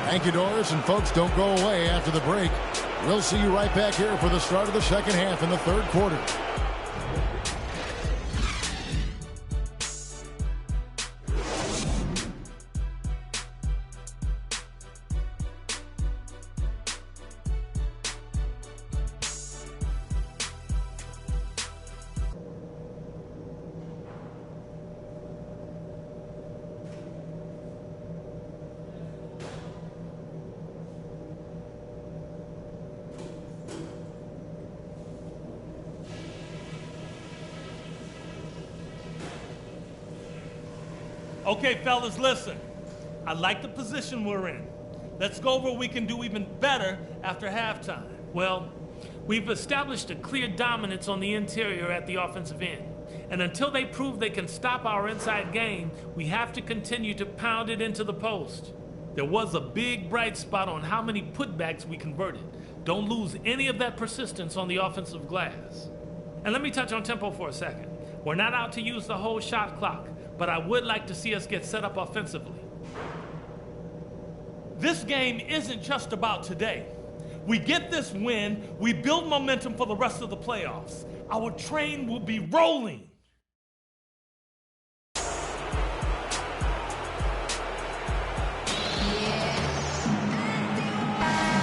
Thank you, Doris. And folks, don't go away after the break. We'll see you right back here for the start of the second half in the third quarter. Okay, fellas, listen. I like the position we're in. Let's go over what we can do even better after halftime. Well, we've established a clear dominance on the interior at the offensive end. And until they prove they can stop our inside game, we have to continue to pound it into the post. There was a big bright spot on how many putbacks we converted. Don't lose any of that persistence on the offensive glass. And let me touch on tempo for a second. We're not out to use the whole shot clock, but I would like to see us get set up offensively. This game isn't just about today. We get this win, we build momentum for the rest of the playoffs. Our train will be rolling.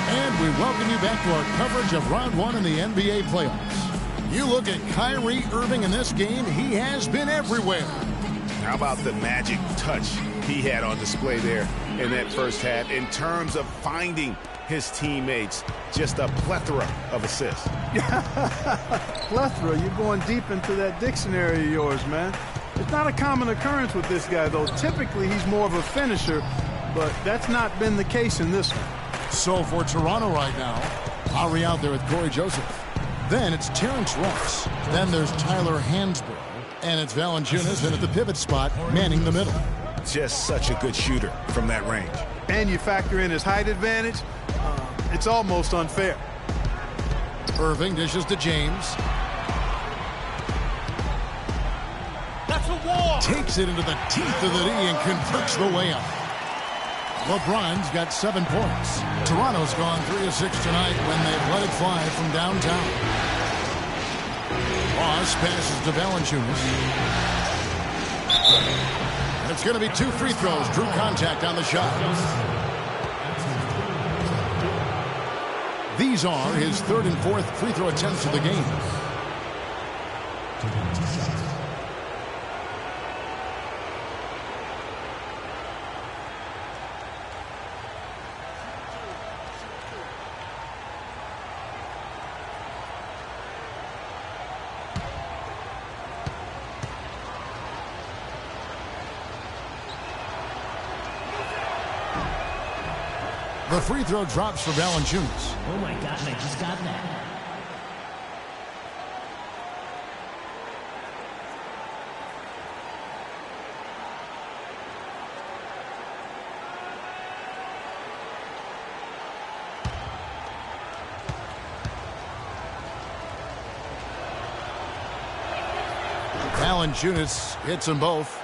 And we welcome you back to our coverage of round 1 in the NBA playoffs. You look at Kyrie Irving in this game, he has been everywhere. How about the magic touch he had on display there in that first half in terms of finding his teammates? Just a plethora of assists. Plethora, you're going deep into that dictionary of yours, man. It's not a common occurrence with this guy, though. Typically, he's more of a finisher, but that's not been the case in this one. So for Toronto right now, Lowry out there with Corey Joseph. Then it's Terrence Ross. Then there's Tyler Hansbrough. And it's Valanciunas in at the pivot spot, manning the middle. Just such a good shooter from that range. And you factor in his height advantage, it's almost unfair. Irving dishes to James. That's a wall. Takes it into the teeth of the D and converts the layup. LeBron's got 7 points. Toronto's gone 3 of 6 tonight when they've let it fly from downtown. Ross passes to Valanciunas. And it's going to be 2 free throws. Drew contact on the shot. These are his 3rd and 4th free throw attempts of the game. The free throw drops for Valanciunas. Oh my God, I just got that. Valanciunas hits them both.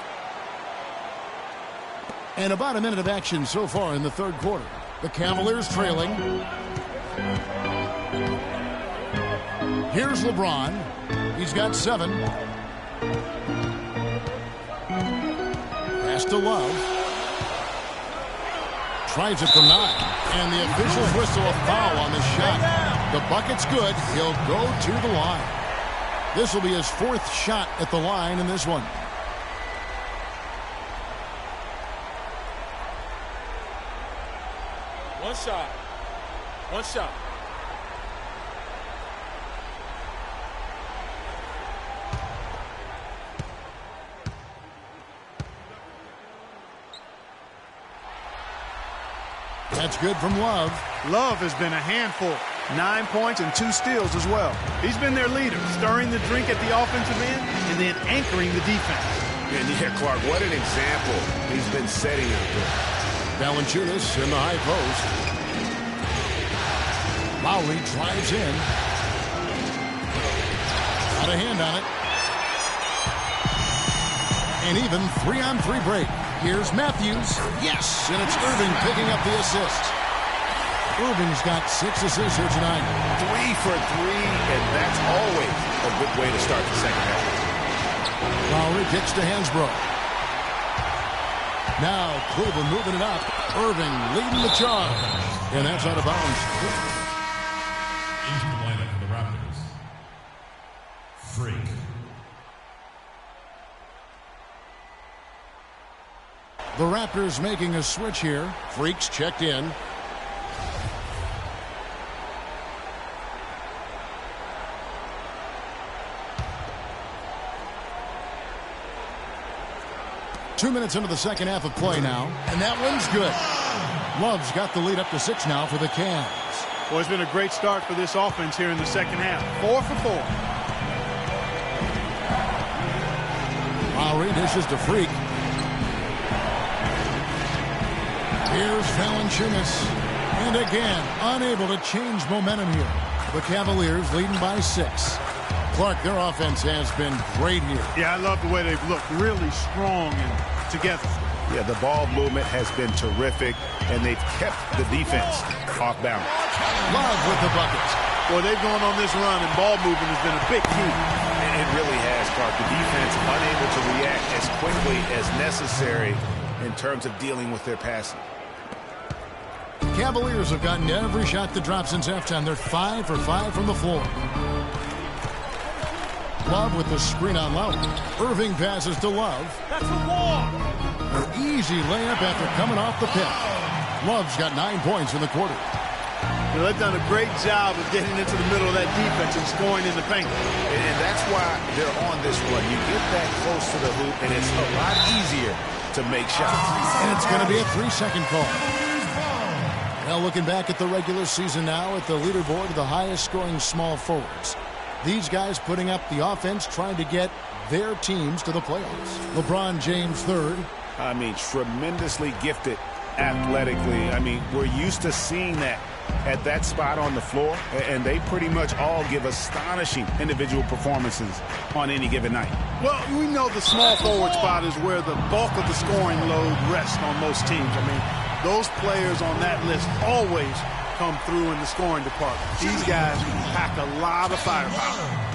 And about a minute of action so far in the third quarter. The Cavaliers trailing. Here's LeBron. He's got 7. Pass to Love. Tries it from 9. And the officials whistle a foul on the shot. The bucket's good. He'll go to the line. This will be his 4th shot at the line in this one. One shot. One shot. That's good from Love. Love has been a handful. 9 points and 2 steals as well. He's been their leader, stirring the drink at the offensive end and then anchoring the defense. And yeah, Clark, what an example he's been setting out there. Valanciunas in the high post. Lowry drives in. Got a hand on it. An even 3-on-3 break. Here's Matthews. Yes, and it's Irving picking up the assist. Irving's got 6 assists here tonight. 3 for 3, and that's always a good way to start the second half. Lowry kicks to Hansbrough. Now Cleveland moving it up. Irving leading the charge. And that's out of bounds. Into the lineup for the Raptors. Freak. The Raptors making a switch here. Freaks checked in. Two minutes into the second half of play now, and that one's good. Love's got the lead up to 6 now for the Cavs. Well, it's been a great start for this offense here in the second half. 4 for 4. Lowry dishes to Freak. Here's Valanciunas. And again, unable to change momentum here. The Cavaliers leading by 6. Clark, their offense has been great here. Yeah, I love the way they've looked. Really strong and together. Yeah, the ball movement has been terrific, and they've kept the defense off balance. Love with the buckets. Boy, they've gone on this run, and ball movement has been a big key. It really has, Clark. The defense unable to react as quickly as necessary in terms of dealing with their passing. Cavaliers have gotten every shot that dropped since halftime. They're 5 for 5 from the floor. Love with the screen on Lowry. Irving passes to Love. That's a walk. An easy layup after coming off the pick. Love's got 9 points in the quarter. Well, they've done a great job of getting into the middle of that defense and scoring in the paint. And that's why they're on this run. You get that close to the hoop, and it's a lot easier to make shots. And it's going to be a 3-second call. Now looking back at the regular season now at the leaderboard of the highest scoring small forwards. These guys putting up the offense trying to get their teams to the playoffs. LeBron James third. I mean, tremendously gifted athletically. I mean, we're used to seeing that at that spot on the floor, and they pretty much all give astonishing individual performances on any given night. Well, we know the small forward spot is where the bulk of the scoring load rests on most teams. I mean, those players on that list always come through in the scoring department. These guys pack a lot of firepower.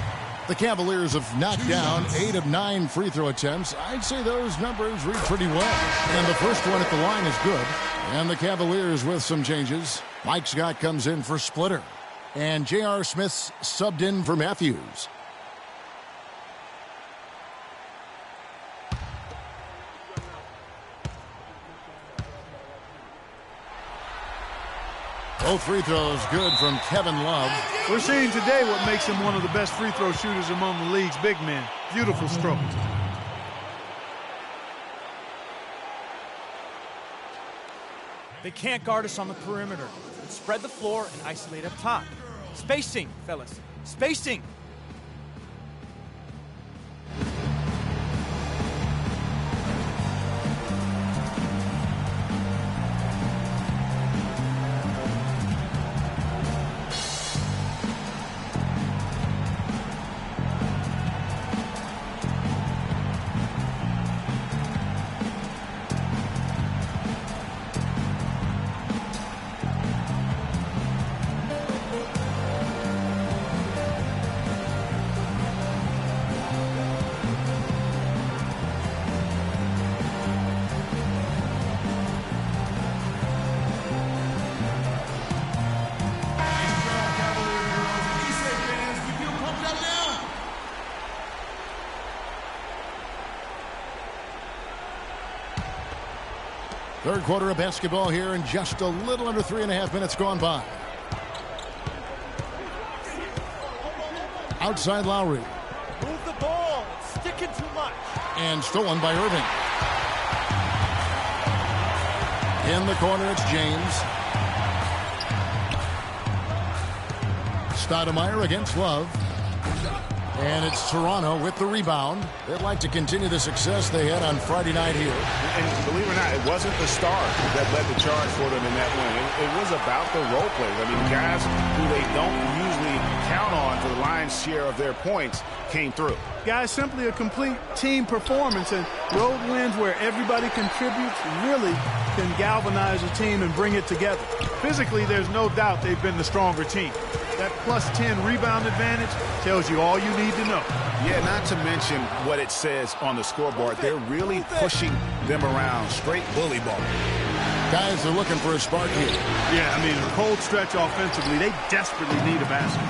The Cavaliers have knocked down 8 of 9 free throw attempts. I'd say those numbers read pretty well. And the first one at the line is good. And the Cavaliers with some changes. Mike Scott comes in for Splitter. And J.R. Smith's subbed in for Matthews. Both free throws good from Kevin Love. We're seeing today what makes him one of the best free throw shooters among the league's big men. Beautiful stroke. They can't guard us on the perimeter. Let's spread the floor and isolate up top. Spacing, fellas. Spacing. Third quarter of basketball here, and just a little under 3.5 minutes gone by. Outside Lowry. Move the ball. It's sticking too much. And stolen by Irving. In the corner, it's James. Stoudemire against Love. And it's Toronto with the rebound. They'd like to continue the success they had on Friday night here. And believe it or not, it wasn't the star that led the charge for them in that win. It was about the role players. I mean, guys who they don't usually count on for the lion's share of their points came through. Guys, simply a complete team performance, and road wins where everybody contributes really can galvanize a team and bring it together. Physically, there's no doubt they've been the stronger team. That plus 10 rebound advantage tells you all you need to know. Yeah, not to mention what it says on the scoreboard. They're really pushing them around. Straight bully ball. Guys are looking for a spark here. Yeah, I mean, a cold stretch offensively. They desperately need a basket.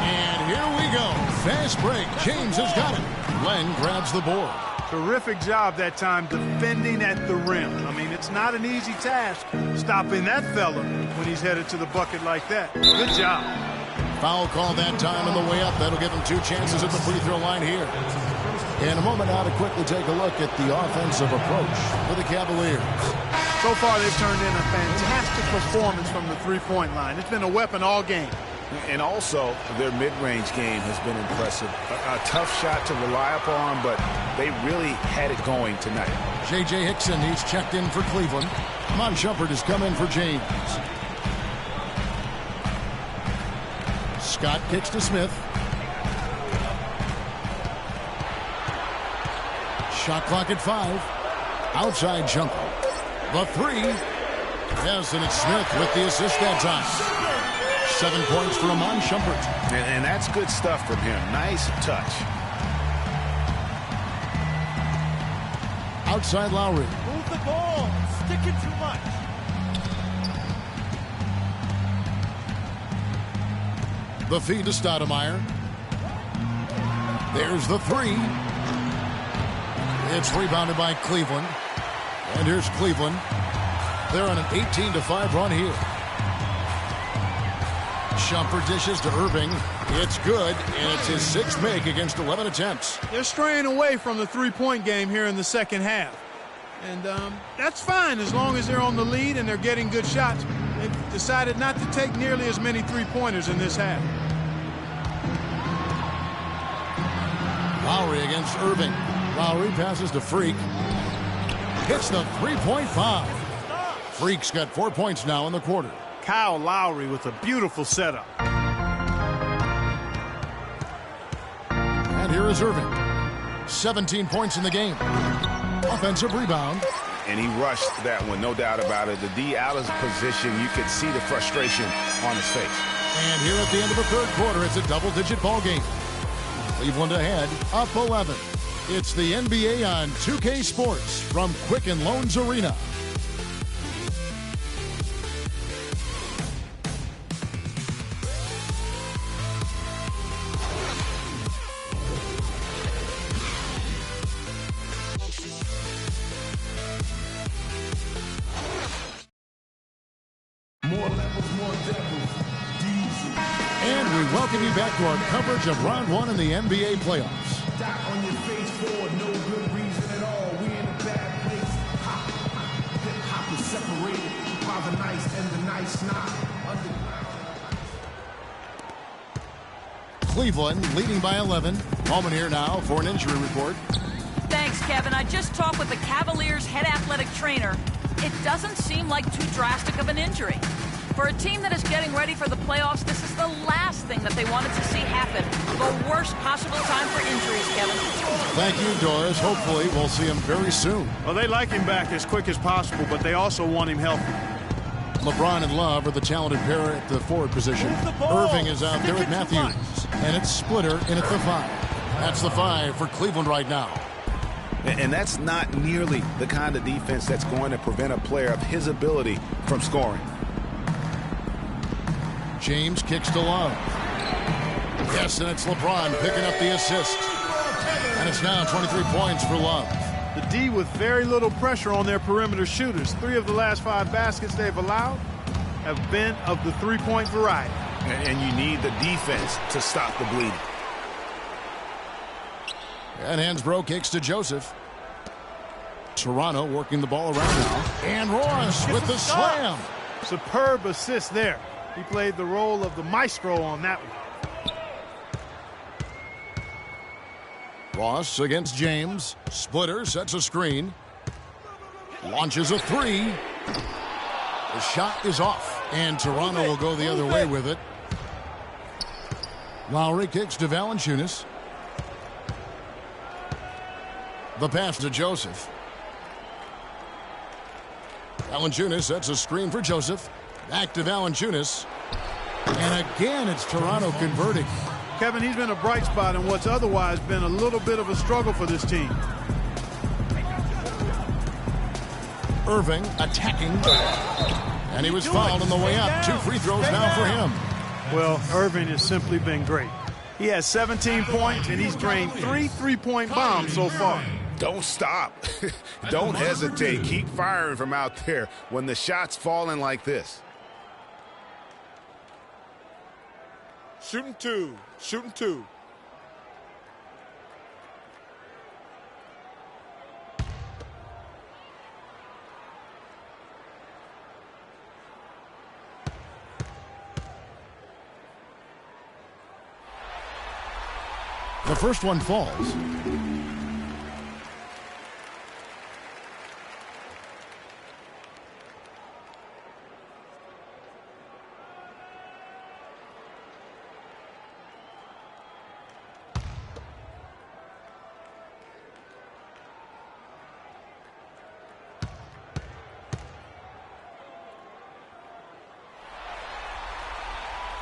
And here we go. Fast break. James has got it. Len grabs the board. Terrific job that time defending at the rim. I mean, it's not an easy task stopping that fella when he's headed to the bucket like that. Good job. Foul call that time on the way up. That'll give them 2 chances at the free throw line here. In a moment now to quickly take a look at the offensive approach for the Cavaliers. So far, they've turned in a fantastic performance from the three-point line. It's been a weapon all game. And also, their mid-range game has been impressive. A tough shot to rely upon, but they really had it going tonight. J.J. Hickson, he's checked in for Cleveland. Mon Shumpert has come in for James. Scott kicks to Smith. Shot clock at 5. Outside jumper. The 3. Yes, and it's Smith with the assist that time. 7 points for Mon Shumpert. And that's good stuff from him. Nice touch. Outside Lowry. Move the ball. It's sticking too much. The feed to Stoudemire. There's the 3. It's rebounded by Cleveland. And here's Cleveland. They're on an 18-5 run here. Shumpert dishes to Irving. It's good, and it's his 6th make against 11 attempts. They're straying away from the three-point game here in the second half. And that's fine as long as they're on the lead and they're getting good shots. They've decided not to take nearly as many three-pointers in this half. Lowry against Irving. Lowry passes to Freak. Hits the 3.5. Freak's got 4 points now in the quarter. Kyle Lowry with a beautiful setup. And here is Irving. 17 points in the game. Offensive rebound. And he rushed that one, no doubt about it. The D out of position, you could see the frustration on his face. And here at the end of the third quarter, it's a double-digit ball game. Cleveland ahead, up 11. It's the NBA on 2K Sports from Quicken Loans Arena. And we welcome you back to our coverage of round 1 in the NBA playoffs. On your face for no good reason at all. We in a bad place. Hip-hop is separated by the nice and the nice not. Cleveland leading by 11. Holman here now for an injury report. Thanks, Kevin. I just talked with the Cavaliers' head athletic trainer. It doesn't seem like too drastic of an injury. For a team that is getting ready for the playoffs, this is the last thing that they wanted to see happen. The worst possible time for injuries, Kevin. Thank you, Doris. Hopefully we'll see him very soon. Well, they like him back as quick as possible, but they also want him healthy. LeBron and Love are the talented pair at the forward position. Irving is out there at Matthews. And it's Splitter in at the 5. That's the 5 for Cleveland right now. And that's not nearly the kind of defense that's going to prevent a player of his ability from scoring. James kicks to Love. Yes, and it's LeBron picking up the assist. And it's now 23 points for Love. The D with very little pressure on their perimeter shooters. 3 of the last 5 baskets they've allowed have been of the three-point variety. And you need the defense to stop the bleeding. And Hansbrough kicks to Joseph. Toronto working the ball around now. And Ross with the slam. Superb assist there. He played the role of the maestro on that one. Ross against James. Splitter sets a screen. Launches a 3. The shot is off. And Toronto will go the other way with it. Lowry kicks to Valanciunas. The pass to Joseph. Valanciunas sets a screen for Joseph. Back to Valanciunas. And again, it's Toronto converting. Kevin, he's been a bright spot in what's otherwise been a little bit of a struggle for this team. Irving attacking. And he was fouled on the way up. 2 free throws now for him. Well, Irving has simply been great. He has 17 points, and he's drained 3 3-point bombs so far. Don't stop. Don't hesitate. Keep firing from out there when the shot's falling like this. Shooting 2. Shooting 2. The first one falls.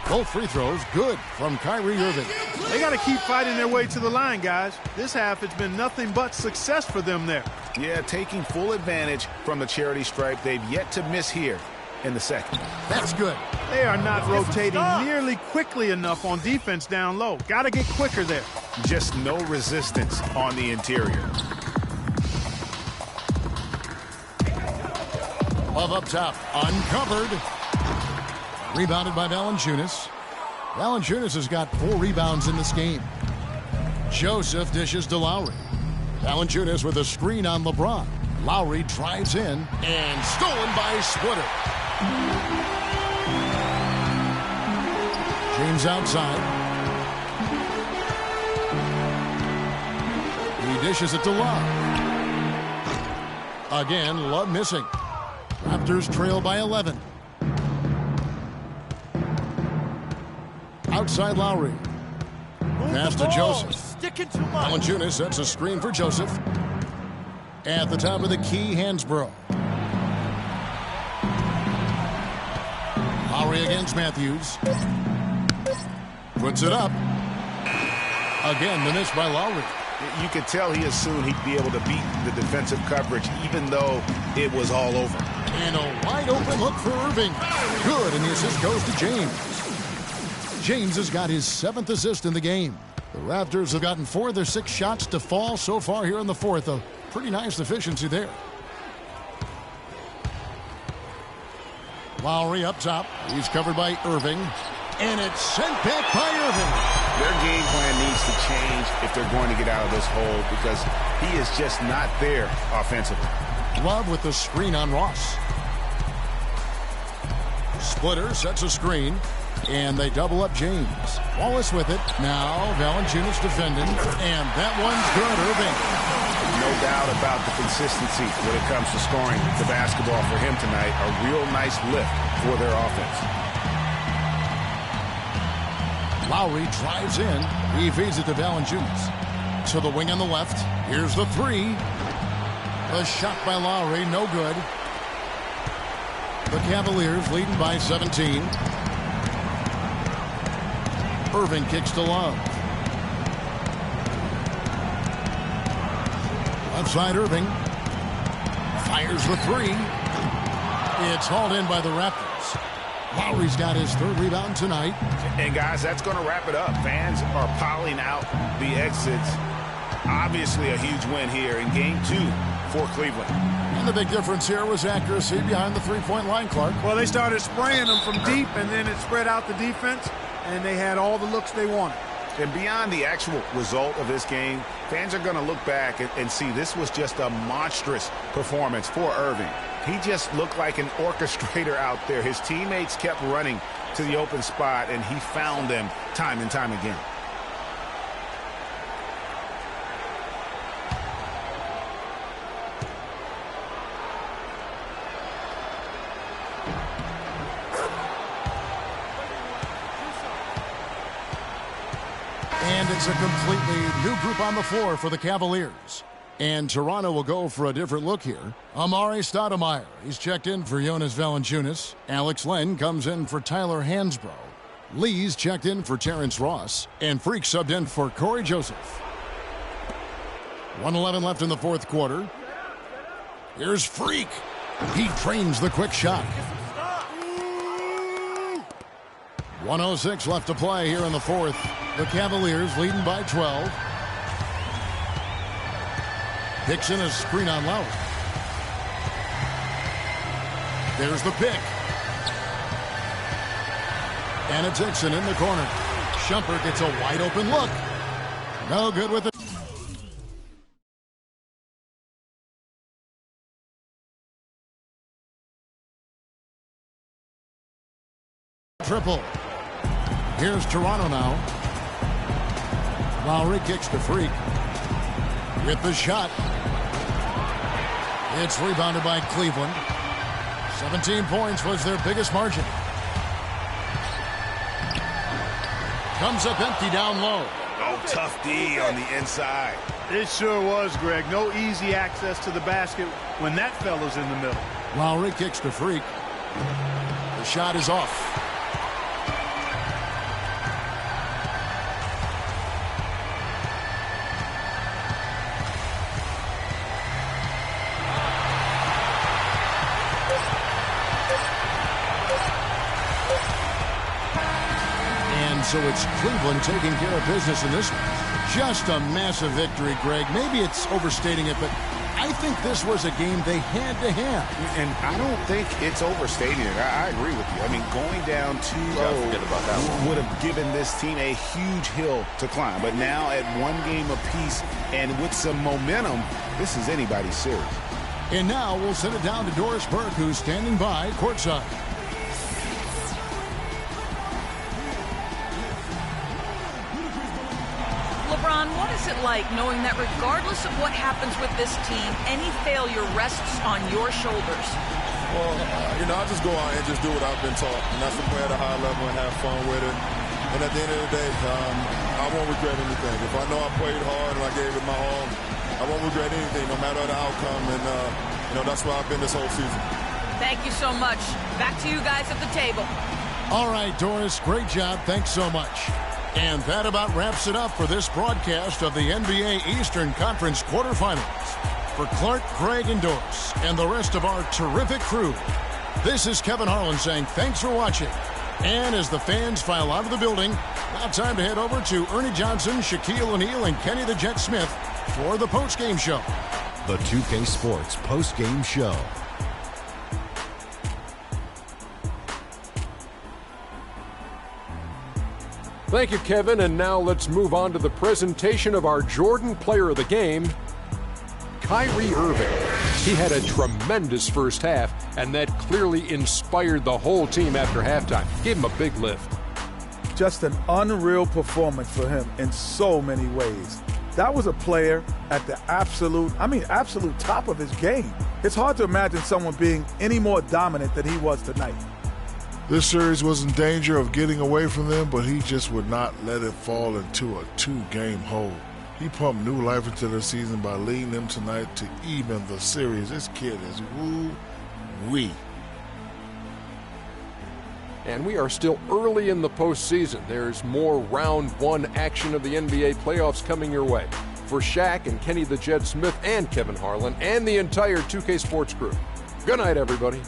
Both free throws good from Kyrie Irving. They got to keep fighting their way to the line, guys. This half has been nothing but success for them there. Yeah, taking full advantage from the charity stripe. They've yet to miss here in the second. That's good. They are not rotating nearly quickly enough on defense down low. Got to get quicker there. Just no resistance on the interior. Love up top, uncovered. Rebounded by Valanciunas. Valanciunas has got 4 rebounds in this game. Joseph dishes to Lowry. Valanciunas with a screen on LeBron. Lowry drives in and stolen by Splitter. James outside. He dishes it to Love. Again, Love missing. Raptors trail by 11. Outside Lowry. Pass to Joseph. Valanciunas sets a screen for Joseph. At the top of the key, Hansbrough. Lowry against Matthews. Puts it up. Again, the miss by Lowry. You could tell he assumed he'd be able to beat the defensive coverage even though it was all over. And a wide open look for Irving. Good, and the assist goes to James. James has got his 7th assist in the game. The Raptors have gotten 4 of their 6 shots to fall so far here in the 4th. A pretty nice efficiency there. Lowry up top. He's covered by Irving. And it's sent back by Irving. Their game plan needs to change if they're going to get out of this hole because he is just not there offensively. Love with the screen on Ross. Splitter sets a screen. And they double up James. Wallace with it. Now Valanciunas defending. And that one's good, Irving. No doubt about the consistency when it comes to scoring the basketball for him tonight. A real nice lift for their offense. Lowry drives in. He feeds it to Valanciunas. To the wing on the left. Here's the 3. The shot by Lowry, no good. The Cavaliers leading by 17. Irving kicks to Love. Left side Irving. Fires the 3. It's hauled in by the Raptors. Lowry's got his 3rd rebound tonight. And guys, that's going to wrap it up. Fans are piling out the exits Obviously a huge win here in Game 2 for Cleveland. And the big difference here was accuracy behind the three-point line, Clark. Well, they started spraying them from deep, and then it spread out the defense, and they had all the looks they wanted. And beyond the actual result of this game, fans are going to look back and see this was just a monstrous performance for Irving. He just looked like an orchestrator out there. His teammates kept running to the open spot, and he found them time and time again. And it's a completely new group on the floor for the Cavaliers. And Toronto will go for a different look here. Amari Stoudemire, he's checked in for Jonas Valanciunas. Alex Len comes in for Tyler Hansbrough. Lee's checked in for Terrence Ross. And Freak subbed in for Corey Joseph. 1:11 left in the fourth quarter. Here's Freak. He trains the quick shot. 1:06 left to play here in the fourth. The Cavaliers leading by 12. Dixon a screen on Lowry. There's the pick. And it's Dixon in the corner. Shumpert gets a wide open look. No good with it. Triple. Here's Toronto now. Lowry kicks to Freak. With the shot. It's rebounded by Cleveland. 17 points was their biggest margin. Comes up empty down low. Oh, tough D on the inside. It sure was, Greg. No easy access to the basket when that fella's in the middle. Lowry kicks to Freak. The shot is off. So it's Cleveland taking care of business in this one. Just a massive victory, Greg. Maybe it's overstating it, but I think this was a game they had to have. And I don't think it's overstating it. I agree with you. I mean, going down 2-0 would have given this team a huge hill to climb. But now at one game apiece and with some momentum, this is anybody's series. And now we'll send it down to Doris Burke, who's standing by courtside. What is it like knowing that regardless of what happens with this team, any failure rests on your shoulders? Well, I just go out and just do what I've been taught, and that's to play at a high level and have fun with it. And at the end of the day, I won't regret anything. If I know I played hard and I gave it my all, I won't regret anything, no matter the outcome. And, that's where I've been this whole season. Thank you so much. Back to you guys at the table. All right, Doris, great job. Thanks so much. And that about wraps it up for this broadcast of the NBA Eastern Conference quarterfinals. For Clark, Greg, and Doris, and the rest of our terrific crew, this is Kevin Harlan saying thanks for watching. And as the fans file out of the building, now time to head over to Ernie Johnson, Shaquille O'Neal, and Kenny the Jet Smith for the postgame show. The 2K Sports postgame show. Thank you, Kevin. And now let's move on to the presentation of our Jordan Player of the Game, Kyrie Irving. He had a tremendous first half, and that clearly inspired the whole team after halftime. Gave him a big lift. Just an unreal performance for him in so many ways. That was a player at the absolute top of his game. It's hard to imagine someone being any more dominant than he was tonight. This series was in danger of getting away from them, but he just would not let it fall into a two-game hole. He pumped new life into the season by leading them tonight to even the series. This kid is woo-wee. And we are still early in the postseason. There's more round one action of the NBA playoffs coming your way. For Shaq and Kenny the Jet Smith and Kevin Harlan and the entire 2K Sports crew, good night, everybody.